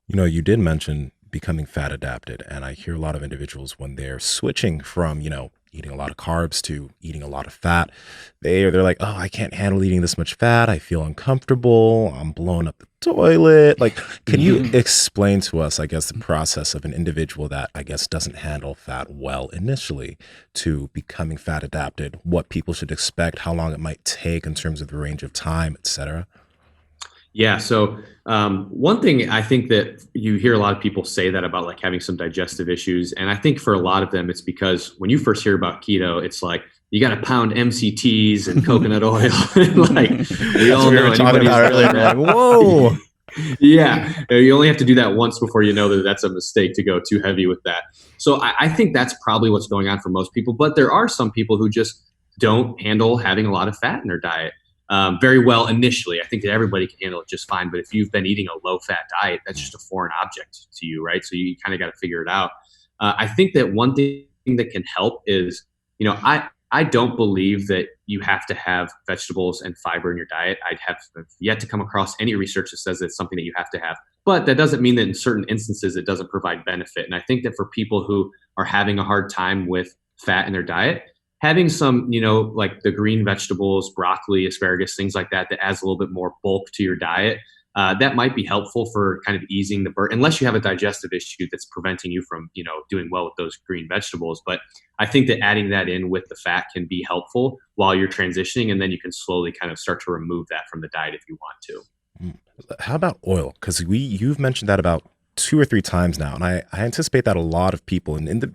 You did mention becoming fat adapted, and I hear a lot of individuals when they're switching from, eating a lot of carbs to eating a lot of fat, they're like, oh, I can't handle eating this much fat. I feel uncomfortable. I'm blowing up the toilet. Like, can you explain to us, I guess, the process of an individual that, I guess, doesn't handle fat well initially to becoming fat adapted, what people should expect, how long it might take in terms of the range of time, et cetera? Yeah. So one thing I think that you hear a lot of people say that about, like, having some digestive issues. And I think for a lot of them, it's because when you first hear about keto, it's like, you got to pound MCTs and coconut oil. Like, we all know talking about earlier. Like, whoa. Yeah. You only have to do that once before you know that that's a mistake to go too heavy with that. So I think that's probably what's going on for most people. But there are some people who just don't handle having a lot of fat in their diet very well initially. I think that everybody can handle it just fine. But if you've been eating a low-fat diet, that's just a foreign object to you, right? So you kind of got to figure it out. I think that one thing that can help is, I don't believe that you have to have vegetables and fiber in your diet. I have yet to come across any research that says it's something that you have to have. But that doesn't mean that in certain instances it doesn't provide benefit. And I think that for people who are having a hard time with fat in their diet, having some, like the green vegetables, broccoli, asparagus, things like that, that adds a little bit more bulk to your diet, that might be helpful for kind of easing the burden, unless you have a digestive issue that's preventing you from, doing well with those green vegetables. But I think that adding that in with the fat can be helpful while you're transitioning, and then you can slowly kind of start to remove that from the diet if you want to. How about oil? Because you've mentioned that about 2 or 3 times now, and I anticipate that a lot of people, and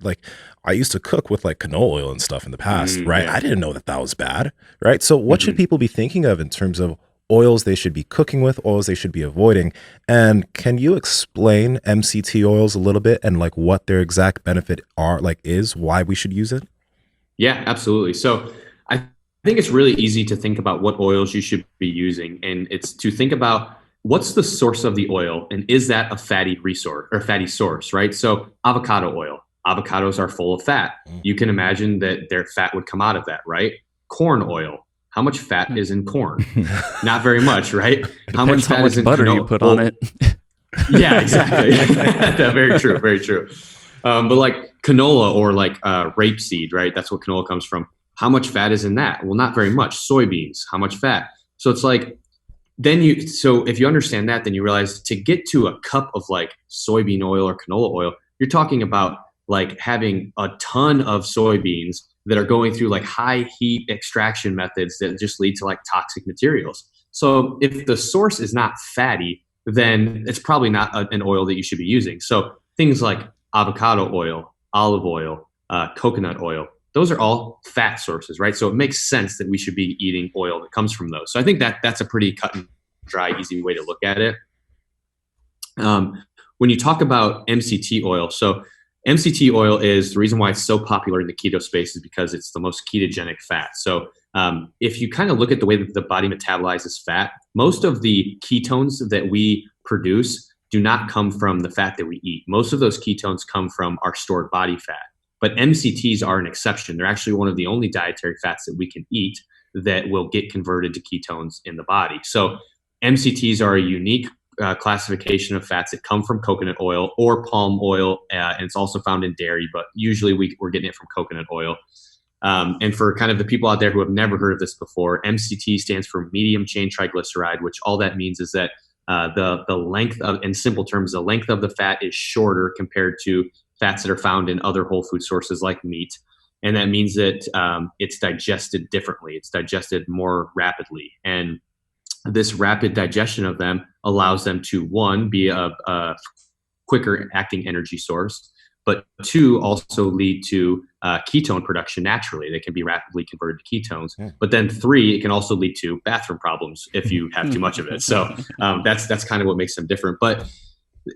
I used to cook with like canola oil and stuff in the past, right? Yeah. I didn't know that was bad, right? So what should people be thinking of in terms of oils they should be cooking with, oils they should be avoiding? And can you explain MCT oils a little bit and like what their exact benefit is, why we should use it? Yeah, absolutely. So I think it's really easy to think about what oils you should be using, and it's to think about what's the source of the oil, and is that a fatty resource or fatty source, right? So avocado oil, avocados are full of fat. You can imagine that their fat would come out of that, right? Corn oil, how much fat is in corn? Not very much, right? How much butter you put on it. Yeah, exactly. Very true, very true. But like canola or like rapeseed, right? That's what canola comes from. How much fat is in that? Well, not very much. Soybeans, how much fat? So it's like, so if you understand that, then you realize to get to a cup of like soybean oil or canola oil, you're talking about like having a ton of soybeans that are going through like high heat extraction methods that just lead to like toxic materials. So if the source is not fatty, then it's probably not an oil that you should be using. So things like avocado oil, olive oil, coconut oil, those are all fat sources, right? So it makes sense that we should be eating oil that comes from those. So I think that's a pretty cut and dry, easy way to look at it. When you talk about MCT oil, so MCT oil is the reason why it's so popular in the keto space is because it's the most ketogenic fat. So if you kind of look at the way that the body metabolizes fat, most of the ketones that we produce do not come from the fat that we eat. Most of those ketones come from our stored body fat. But MCTs are an exception. They're actually one of the only dietary fats that we can eat that will get converted to ketones in the body. So MCTs are a unique classification of fats that come from coconut oil or palm oil, and it's also found in dairy, but usually we're getting it from coconut oil. And for kind of the people out there who have never heard of this before, MCT stands for medium chain triglyceride, which all that means is that the length of, in simple terms, the length of the fat is shorter compared to fats that are found in other whole food sources like meat. And that means that it's digested differently. It's digested more rapidly. And this rapid digestion of them allows them to, one, be a quicker acting energy source, but two, also lead to ketone production naturally. They can be rapidly converted to ketones. Yeah. But then three, it can also lead to bathroom problems if you have too much of it. So that's kind of what makes them different. But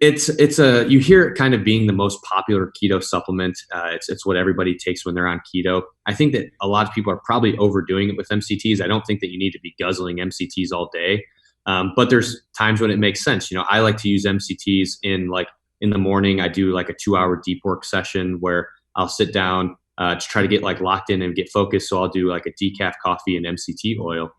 you hear it kind of being the most popular keto supplement. It's what everybody takes when they're on keto. I think that a lot of people are probably overdoing it with MCTs. I don't think that you need to be guzzling MCTs all day. But there's times when it makes sense. I like to use MCTs in the morning. I do like a 2-hour deep work session where I'll sit down to try to get locked in and get focused. So I'll do like a decaf coffee and MCT oil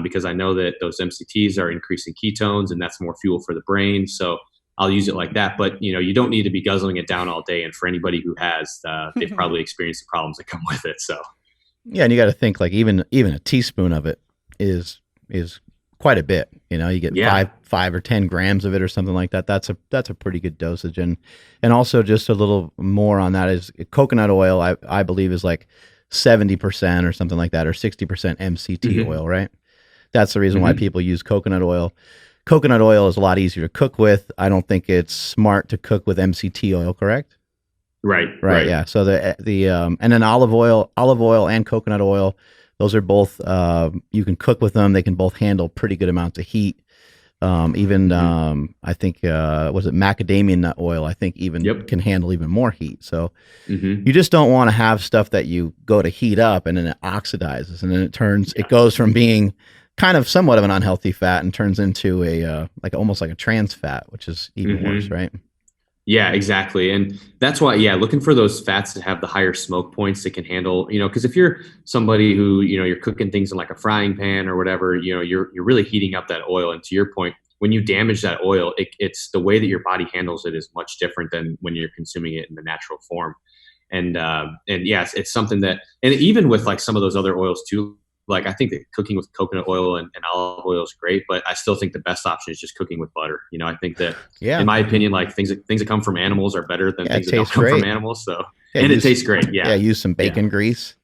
because I know that those MCTs are increasing ketones and that's more fuel for the brain. So I'll use it like that. But, you don't need to be guzzling it down all day. And for anybody who has, they've probably experienced the problems that come with it. So, yeah. And you got to think even a teaspoon of it is quite a bit. You get 5 or 10 grams of it or something like that. That's a pretty good dosage. And also just a little more on that is coconut oil, I believe is like 70% or something like that, or 60% MCT oil, right? That's the reason why people use coconut oil. Coconut oil is a lot easier to cook with. I don't think it's smart to cook with MCT oil, correct? Right. Yeah. So and then olive oil and coconut oil, those are both, you can cook with them. They can both handle pretty good amounts of heat. I think, was it macadamia nut oil? I think can handle even more heat. So you just don't want to have stuff that you go to heat up and then it oxidizes and then it goes from being kind of somewhat of an unhealthy fat and turns into a almost like a trans fat, which is even worse, right? Yeah, exactly. And that's why, looking for those fats that have the higher smoke points that can handle, because if you're somebody who, you're cooking things in like a frying pan or whatever, you're really heating up that oil. And to your point, when you damage that oil, it's the way that your body handles it is much different than when you're consuming it in the natural form. And yes, it's something that, and even with like some of those other oils too, like I think that cooking with coconut oil and olive oil is great, but I still think the best option is just cooking with butter. I think that in my opinion, like things that come from animals are better than things that don't come from animals. So, and it tastes great. Yeah. Use some bacon grease,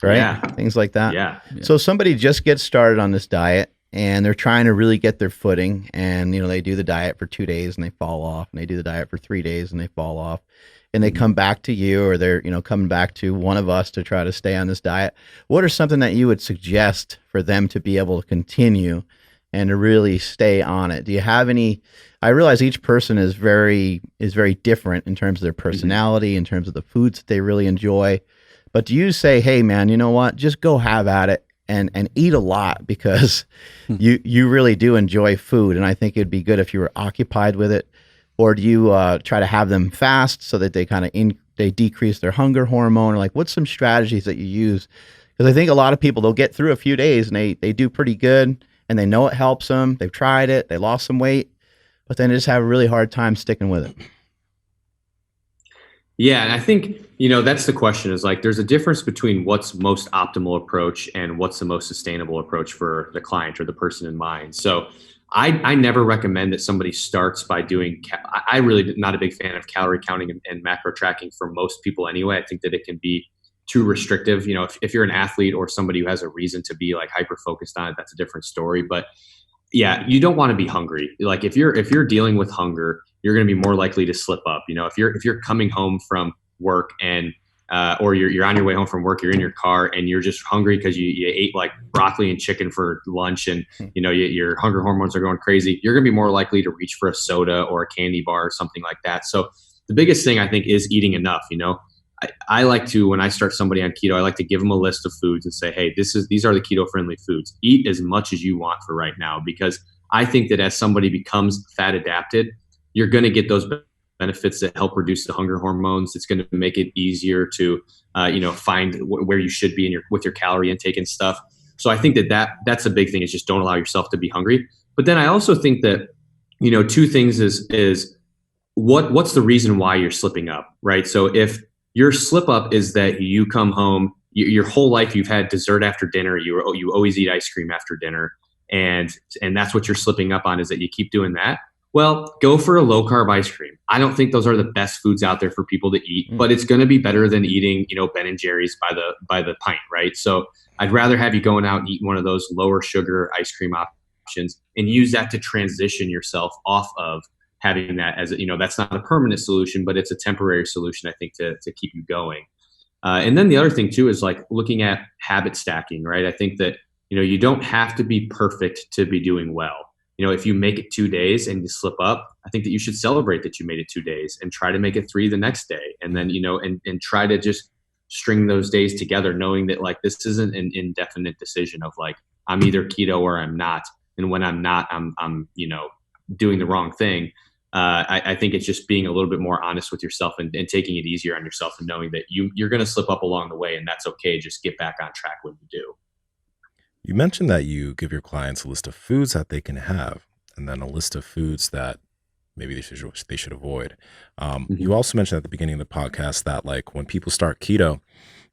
right? Yeah. Things like that. Yeah. So somebody just gets started on this diet and they're trying to really get their footing and, they do the diet for 2 days and they fall off, and they do the diet for 3 days and they fall off. And they come back to you, or they're, coming back to one of us to try to stay on this diet. What are something that you would suggest for them to be able to continue and to really stay on it? Do you have any? I realize each person is very different in terms of their personality, in terms of the foods that they really enjoy. But do you say, hey man, you know what? Just go have at it and eat a lot because you really do enjoy food. And I think it'd be good if you were occupied with it. Or do you try to have them fast so that they kind of they decrease their hunger hormone? Or like, what's some strategies that you use? Because I think a lot of people, they'll get through a few days and they do pretty good and they know it helps them. They've tried it. They lost some weight, but then they just have a really hard time sticking with it. Yeah. And I think, that's the question is like, there's a difference between what's most optimal approach and what's the most sustainable approach for the client or the person in mind. So I never recommend that somebody starts by doing, I really not a big fan of calorie counting and macro tracking for most people anyway. I think that it can be too restrictive. If you're an athlete or somebody who has a reason to be like hyper focused on it, that's a different story. But yeah, you don't want to be hungry. Like if you're dealing with hunger, you're going to be more likely to slip up. If you're coming home from work and or you're on your way home from work, you're in your car and you're just hungry because you ate like broccoli and chicken for lunch and your hunger hormones are going crazy, you're going to be more likely to reach for a soda or a candy bar or something like that. So the biggest thing I think is eating enough. I like to, when I start somebody on keto, I like to give them a list of foods and say, hey, these are the keto friendly foods. Eat as much as you want for right now, because I think that as somebody becomes fat adapted, you're going to get those benefits that help reduce the hunger hormones. It's going to make it easier to, find where you should be with your calorie intake and stuff. So I think that's a big thing, is just don't allow yourself to be hungry. But then I also think that, two things is what's the reason why you're slipping up, right? So if your slip up is that you come home, your whole life you've had dessert after dinner, you always eat ice cream after dinner, and that's what you're slipping up on, is that you keep doing that. Well, go for a low carb ice cream. I don't think those are the best foods out there for people to eat, but it's going to be better than eating, Ben and Jerry's by the pint, right? So I'd rather have you going out and eat one of those lower sugar ice cream options and use that to transition yourself off of having that as, that's not a permanent solution, but it's a temporary solution, I think, to keep you going. And then the other thing too is like looking at habit stacking, right? I think that, you don't have to be perfect to be doing well. If you make it 2 days and you slip up, I think that you should celebrate that you made it 2 days and try to make it 3 the next day. And then, and try to just string those days together, knowing that like, this isn't an indefinite decision of like, I'm either keto or I'm not. And when I'm not, I'm doing the wrong thing. I think it's just being a little bit more honest with yourself and taking it easier on yourself, and knowing that you're going to slip up along the way, and that's okay. Just get back on track when you do. You mentioned that you give your clients a list of foods that they can have, and then a list of foods that maybe they should avoid. You also mentioned at the beginning of the podcast that like when people start keto,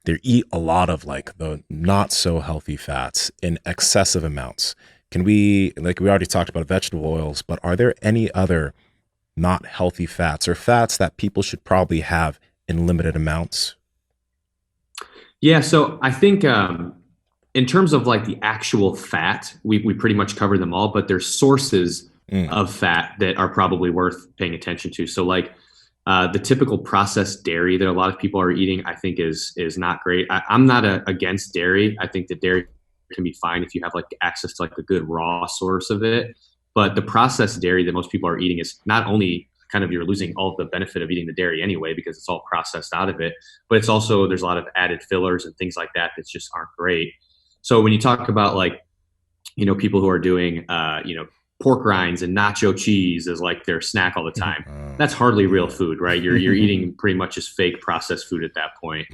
they eat a lot of like the not so healthy fats in excessive amounts. We already talked about vegetable oils, but are there any other not healthy fats or fats that people should probably have in limited amounts? Yeah, so I think in terms of like the actual fat, we pretty much cover them all, but there's sources of fat that are probably worth paying attention to. So like the typical processed dairy that a lot of people are eating, I think is not great. I'm not against dairy. I think that dairy can be fine if you have like access to like a good raw source of it. But the processed dairy that most people are eating is not only kind of, you're losing all the benefit of eating the dairy anyway, because it's all processed out of it, but it's also, there's a lot of added fillers and things like that that just aren't great. So when you talk about like, people who are doing, pork rinds and nacho cheese as like their snack all the time, that's hardly real food, right? You're eating pretty much just fake processed food at that point.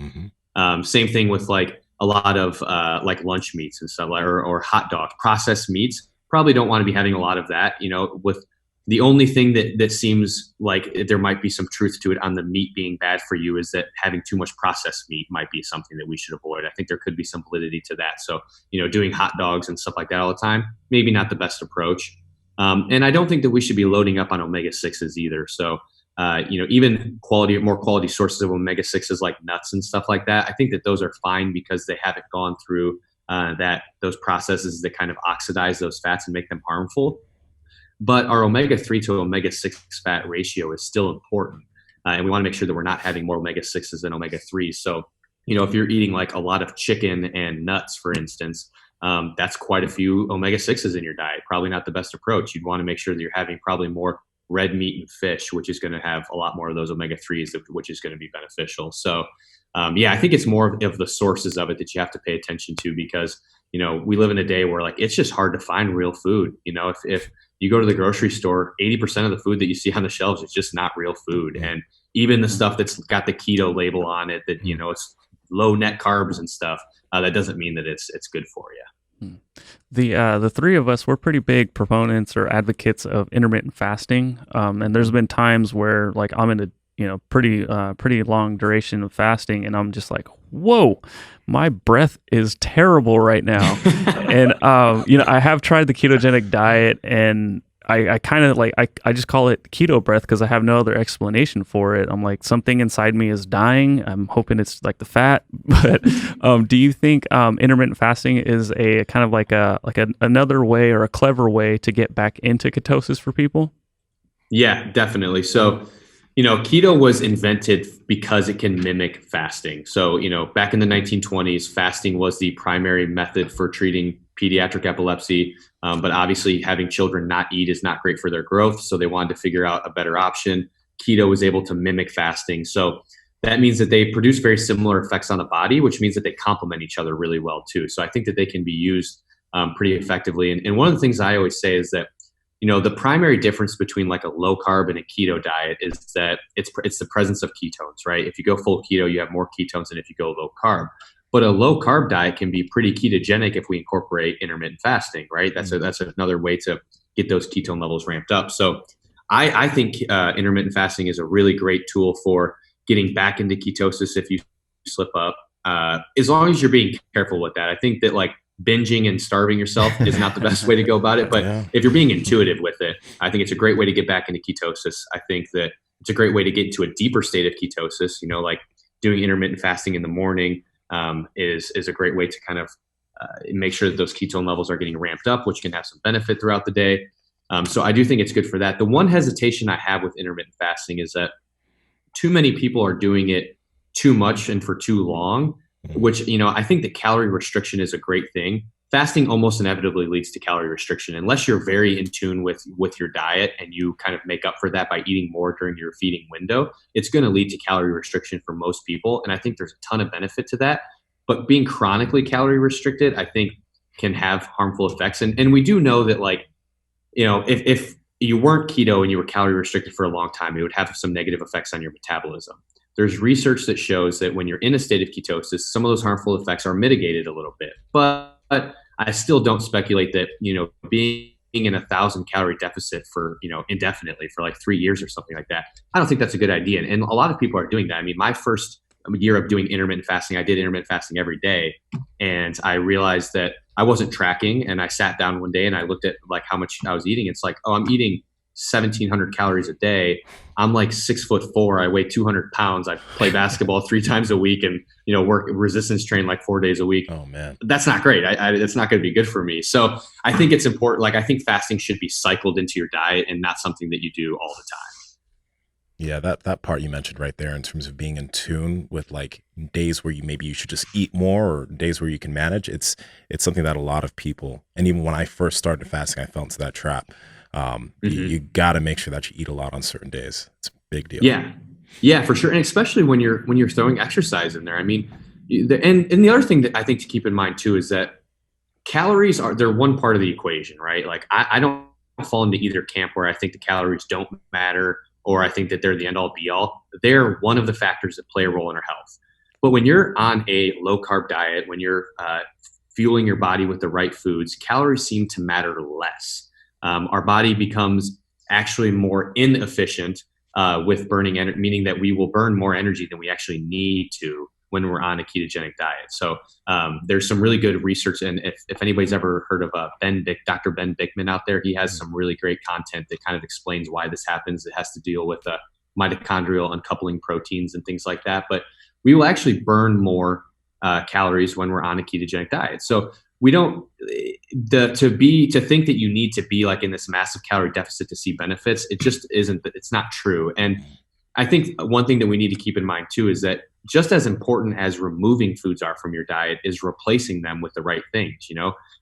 Same thing with like a lot of like lunch meats and stuff, or hot dogs, processed meats. Probably don't want to be having a lot of that, with the only thing that seems like there might be some truth to it on the meat being bad for you is that having too much processed meat might be something that we should avoid. I think there could be some validity to that. So, doing hot dogs and stuff like that all the time, maybe not the best approach. And I don't think that we should be loading up on omega-6s either. So, even more quality sources of omega-6s like nuts and stuff like that, I think that those are fine because they haven't gone through those processes that kind of oxidize those fats and make them harmful. But our omega-3 to omega-6 fat ratio is still important. And we want to make sure that we're not having more omega-6s than omega-3s. So, if you're eating like a lot of chicken and nuts, for instance, that's quite a few omega-6s in your diet. Probably not the best approach. You'd want to make sure that you're having probably more red meat and fish, which is going to have a lot more of those omega-3s, which is going to be beneficial. So, I think it's more of the sources of it that you have to pay attention to, because, we live in a day where like, it's just hard to find real food. If you go to the grocery store, 80% of the food that you see on the shelves is just not real food. And even the stuff that's got the keto label on it, that, it's low net carbs and stuff, that doesn't mean that it's good for you. The three of us, we're pretty big proponents or advocates of intermittent fasting. And there's been times where like I'm in a pretty long duration of fasting, and I'm just like, whoa, my breath is terrible right now. And I have tried the ketogenic diet, and I kind of like, I just call it keto breath because I have no other explanation for it. I'm like, something inside me is dying. I'm hoping it's like the fat. But do you think intermittent fasting is a kind of like another way or a clever way to get back into ketosis for people? Yeah, definitely. So, keto was invented because it can mimic fasting. So, back in the 1920s, fasting was the primary method for treating pediatric epilepsy. But obviously having children not eat is not great for their growth. So they wanted to figure out a better option. keto is able to mimic fasting. So that means that they produce very similar effects on the body, which means that they complement each other really well too. So I think that they can be used pretty effectively. And one of the things I always say is that, the primary difference between like a low carb and a keto diet is that it's the presence of ketones, right? If you go full keto, you have more ketones than if you go low carb. But a low carb diet can be pretty ketogenic if we incorporate intermittent fasting, right? That's another way to get those ketone levels ramped up. So I think intermittent fasting is a really great tool for getting back into ketosis if you slip up, as long as you're being careful with that. I think that like binging and starving yourself is not the best way to go about it. But if you're being intuitive with it, I think it's a great way to get back into ketosis. I think that it's a great way to get into a deeper state of ketosis. Like doing intermittent fasting in the morning is a great way to kind of make sure that those ketone levels are getting ramped up, which can have some benefit throughout the day. So I do think it's good for that. The one hesitation I have with intermittent fasting is that too many people are doing it too much and for too long, which, I think that calorie restriction is a great thing. Fasting almost inevitably leads to calorie restriction unless you're very in tune with your diet and you kind of make up for that by eating more during your feeding window. It's going to lead to calorie restriction for most people. And I think there's a ton of benefit to that. But being chronically calorie restricted, I think can have harmful effects. And we do know that like, if you weren't keto and you were calorie restricted for a long time, it would have some negative effects on your metabolism. There's research that shows that when you're in a state of ketosis, some of those harmful effects are mitigated a little bit. But I still don't speculate that, being in 1,000 calorie deficit for, indefinitely for like 3 years or something like that, I don't think that's a good idea. And a lot of people are doing that. I mean, my first year of doing intermittent fasting, I did intermittent fasting every day. And I realized that I wasn't tracking. And I sat down one day and I looked at like how much I was eating. It's like, oh, I'm eating 1,700 calories a day. I'm like 6'4". I weigh 200 pounds. I play basketball 3 times a week and, work resistance train like 4 days a week. Oh man, that's not great. That's not going to be good for me. So I think it's important. Like I think fasting should be cycled into your diet and not something that you do all the time. Yeah, that part you mentioned right there in terms of being in tune with like days where you should just eat more or days where you can manage. It's something that a lot of people, and even when I first started fasting, I fell into that trap. You got to make sure that you eat a lot on certain days. It's a big deal. Yeah, for sure. And especially when you're throwing exercise in there. I mean, and the other thing that I think to keep in mind too is that calories they're one part of the equation, right? Like I don't fall into either camp where I think the calories don't matter or I think that they're the end all be all. They're one of the factors that play a role in our health. But when you're on a low carb diet, when you're fueling your body with the right foods, calories seem to matter less. Our body becomes actually more inefficient with burning energy, meaning that we will burn more energy than we actually need to when we're on a ketogenic diet. So there's some really good research. And if anybody's ever heard of Dr. Ben Bickman out there, he has some really great content that kind of explains why this happens. It has to deal with mitochondrial uncoupling proteins and things like that. But we will actually burn more calories when we're on a ketogenic diet. So we don't to think that you need to be like in this massive calorie deficit to see benefits. It just isn't. It's not true. And I think one thing that we need to keep in mind too is that just as important as removing foods are from your diet is replacing them with the right things.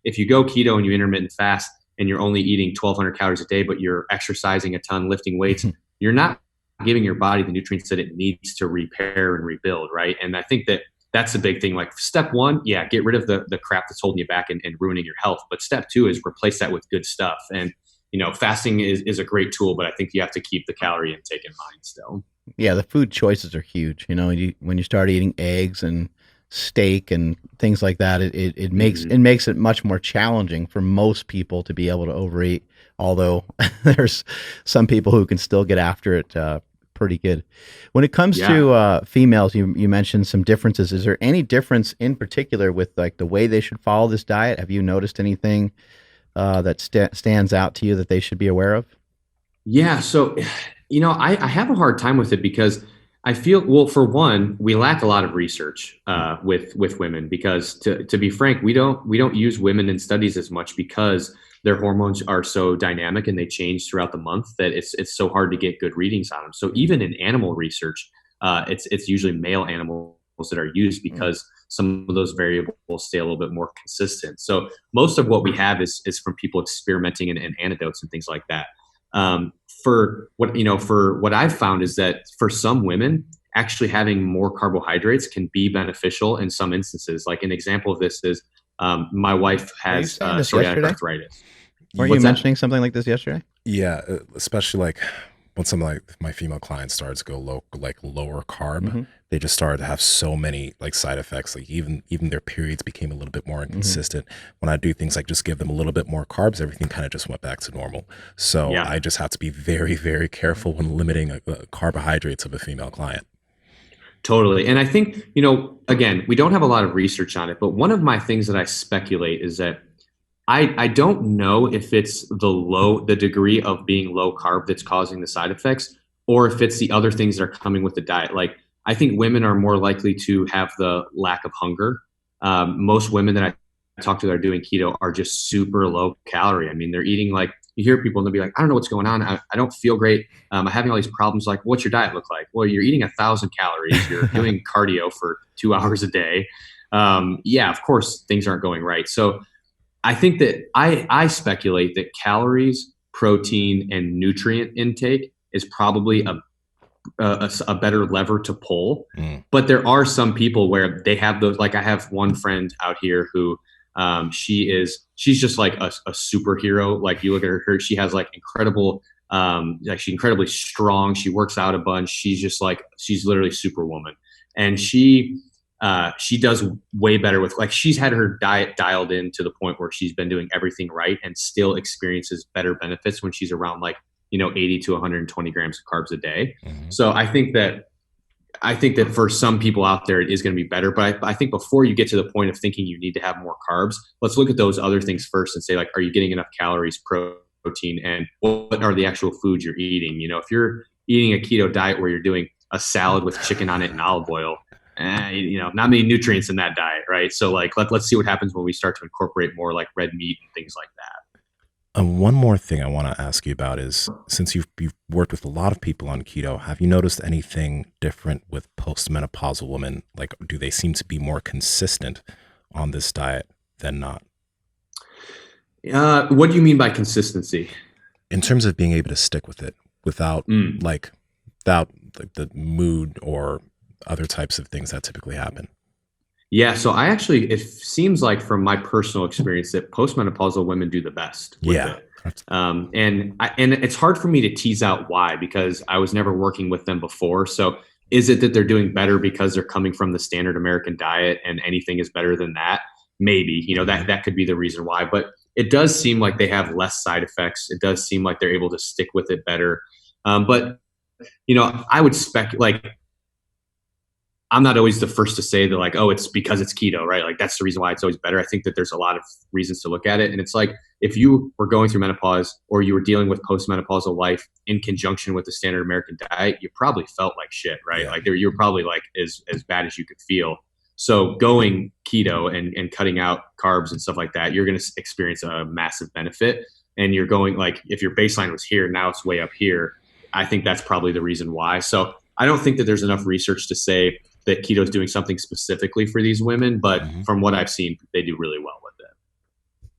If you go keto and you intermittent fast and you're only eating 1,200 calories a day, but you're exercising a ton, lifting weights, you're not giving your body the nutrients that it needs to repair and rebuild, right? And I think that that's the big thing. Like step one, get rid of the crap that's holding you back and ruining your health. But step two is replace that with good stuff. And, fasting is a great tool, but I think you have to keep the calorie intake in mind still. Yeah, the food choices are huge. When you start eating eggs and steak and things like that, it makes it much more challenging for most people to be able to overeat. Although there's some people who can still get after it pretty good. When it comes to females, you mentioned some differences. Is there any difference in particular with like the way they should follow this diet? Have you noticed anything that stands out to you that they should be aware of? Yeah. So, I have a hard time with it because I feel, well, for one, we lack a lot of research with women because to be frank, we don't use women in studies as much because their hormones are so dynamic and they change throughout the month that it's so hard to get good readings on them. So even in animal research, it's usually male animals that are used because some of those variables stay a little bit more consistent. So most of what we have is from people experimenting and anecdotes and things like that. For what I've found is that for some women, actually having more carbohydrates can be beneficial in some instances. Like an example of this is my wife Were you has saying this psoriatic yesterday? arthritis. Weren't you What's that? mentioning something like this yesterday? Yeah, especially like when some like my female clients started to go lower carb, they just started to have so many like side effects. Like even their periods became a little bit more inconsistent. When I do things like just give them a little bit more carbs, everything kind of just went back to normal. So Yeah. I just have to be very, very careful when limiting carbohydrates of a female client. Totally. And I think, again, we don't have a lot of research on it, but one of my things that I speculate is that I don't know if it's the degree of being low carb that's causing the side effects, or if it's the other things that are coming with the diet. Like, I think women are more likely to have the lack of hunger. Most women that I talk to that are doing keto are just super low calorie. I mean, they're eating like, you hear people and they'll be like, I don't know what's going on. I don't feel great. I'm having all these problems. Like, what's your diet look like? Well, you're eating 1,000 calories. You're doing cardio for 2 hours a day. Yeah, of course, things aren't going right. So I think that I speculate that calories, protein, and nutrient intake is probably a better lever to pull. But there are some people where they have those. Like I have one friend out here who she's just like a superhero. Like you look at her, she has like incredible, like she's incredibly strong. She works out a bunch. She's just like, she's literally Superwoman. And she does way better with, like, she's had her diet dialed in to the point where she's been doing everything right and still experiences better benefits when she's around like, 80 to 120 grams of carbs a day. So I think that for some people out there, it is going to be better. But I think before you get to the point of thinking you need to have more carbs, let's look at those other things first and say, like, are you getting enough calories, protein, and what are the actual foods you're eating? If you're eating a keto diet where you're doing a salad with chicken on it and olive oil, not many nutrients in that diet, right? So like, let's see what happens when we start to incorporate more like red meat and things like that. One more thing I want to ask you about is, since you've worked with a lot of people on keto, have you noticed anything different with postmenopausal women? Like, do they seem to be more consistent on this diet than not? What do you mean by consistency? In terms of being able to stick with it without the mood or other types of things that typically happen. Yeah, so it seems like from my personal experience that postmenopausal women do the best with it. And it's hard for me to tease out why, because I was never working with them before. So is it that they're doing better because they're coming from the standard American diet and anything is better than that? Maybe, that could be the reason why. But it does seem like they have less side effects. It does seem like they're able to stick with it better. But I would like, I'm not always the first to say that, like, oh, it's because it's keto, right? Like, that's the reason why it's always better. I think that there's a lot of reasons to look at it. And it's like, if you were going through menopause or you were dealing with postmenopausal life in conjunction with the standard American diet, you probably felt like shit, right? Yeah. Like you were probably like as bad as you could feel. So going keto and cutting out carbs and stuff like that, you're going to experience a massive benefit. And you're going, like, if your baseline was here, now it's way up here. I think that's probably the reason why. So I don't think that there's enough research to say that keto is doing something specifically for these women, but from what I've seen, they do really well with it.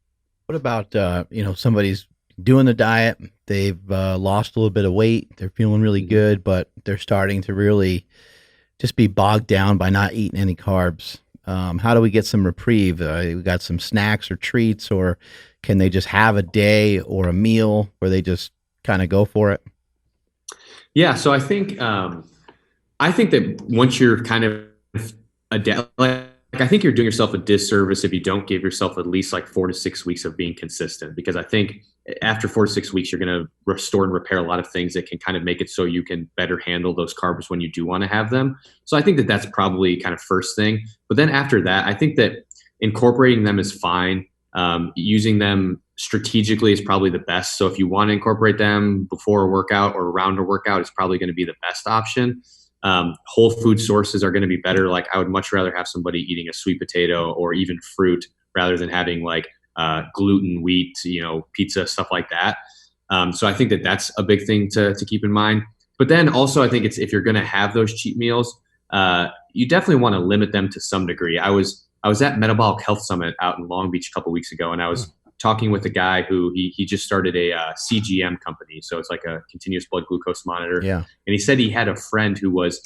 What about, somebody's doing the diet, they've lost a little bit of weight, they're feeling really good, but they're starting to really just be bogged down by not eating any carbs. How do we get some reprieve? We got some snacks or treats, or can they just have a day or a meal where they just kind of go for it? Yeah. So I think that once you're kind of I think you're doing yourself a disservice if you don't give yourself at least like 4 to 6 weeks of being consistent, because I think after 4 to 6 weeks, you're going to restore and repair a lot of things that can kind of make it so you can better handle those carbs when you do want to have them. So I think that that's probably kind of first thing. But then after that, I think that incorporating them is fine. Using them strategically is probably the best. So if you want to incorporate them before a workout or around a workout, it's probably going to be the best option. Whole food sources are going to be better. Like, I would much rather have somebody eating a sweet potato or even fruit rather than having like gluten, wheat, pizza, stuff like that. So I think that that's a big thing to keep in mind. But then also, I think it's, if you're going to have those cheat meals, you definitely want to limit them to some degree. I was at Metabolic Health Summit out in Long Beach a couple weeks ago, and I was talking with a guy who he just started a CGM company. So it's like a continuous blood glucose monitor. Yeah. And he said he had a friend who was,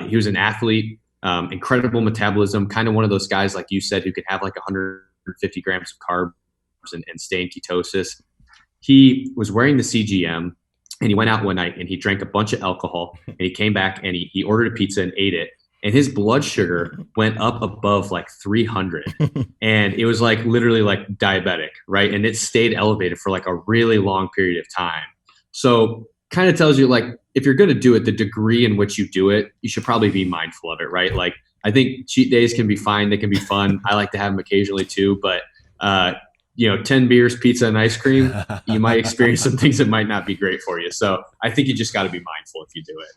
he was an athlete, incredible metabolism, kind of one of those guys, like you said, who could have like 150 grams of carbs and stay in ketosis. He was wearing the CGM and he went out one night and he drank a bunch of alcohol and he came back and he ordered a pizza and ate it. And his blood sugar went up above like 300 and it was like literally like diabetic, right? And it stayed elevated for like a really long period of time. So kind of tells you, like, if you're going to do it, the degree in which you do it, you should probably be mindful of it, right? Like, I think cheat days can be fine. They can be fun. I like to have them occasionally too, but 10 beers, pizza, and ice cream, you might experience some things that might not be great for you. So I think you just got to be mindful if you do it.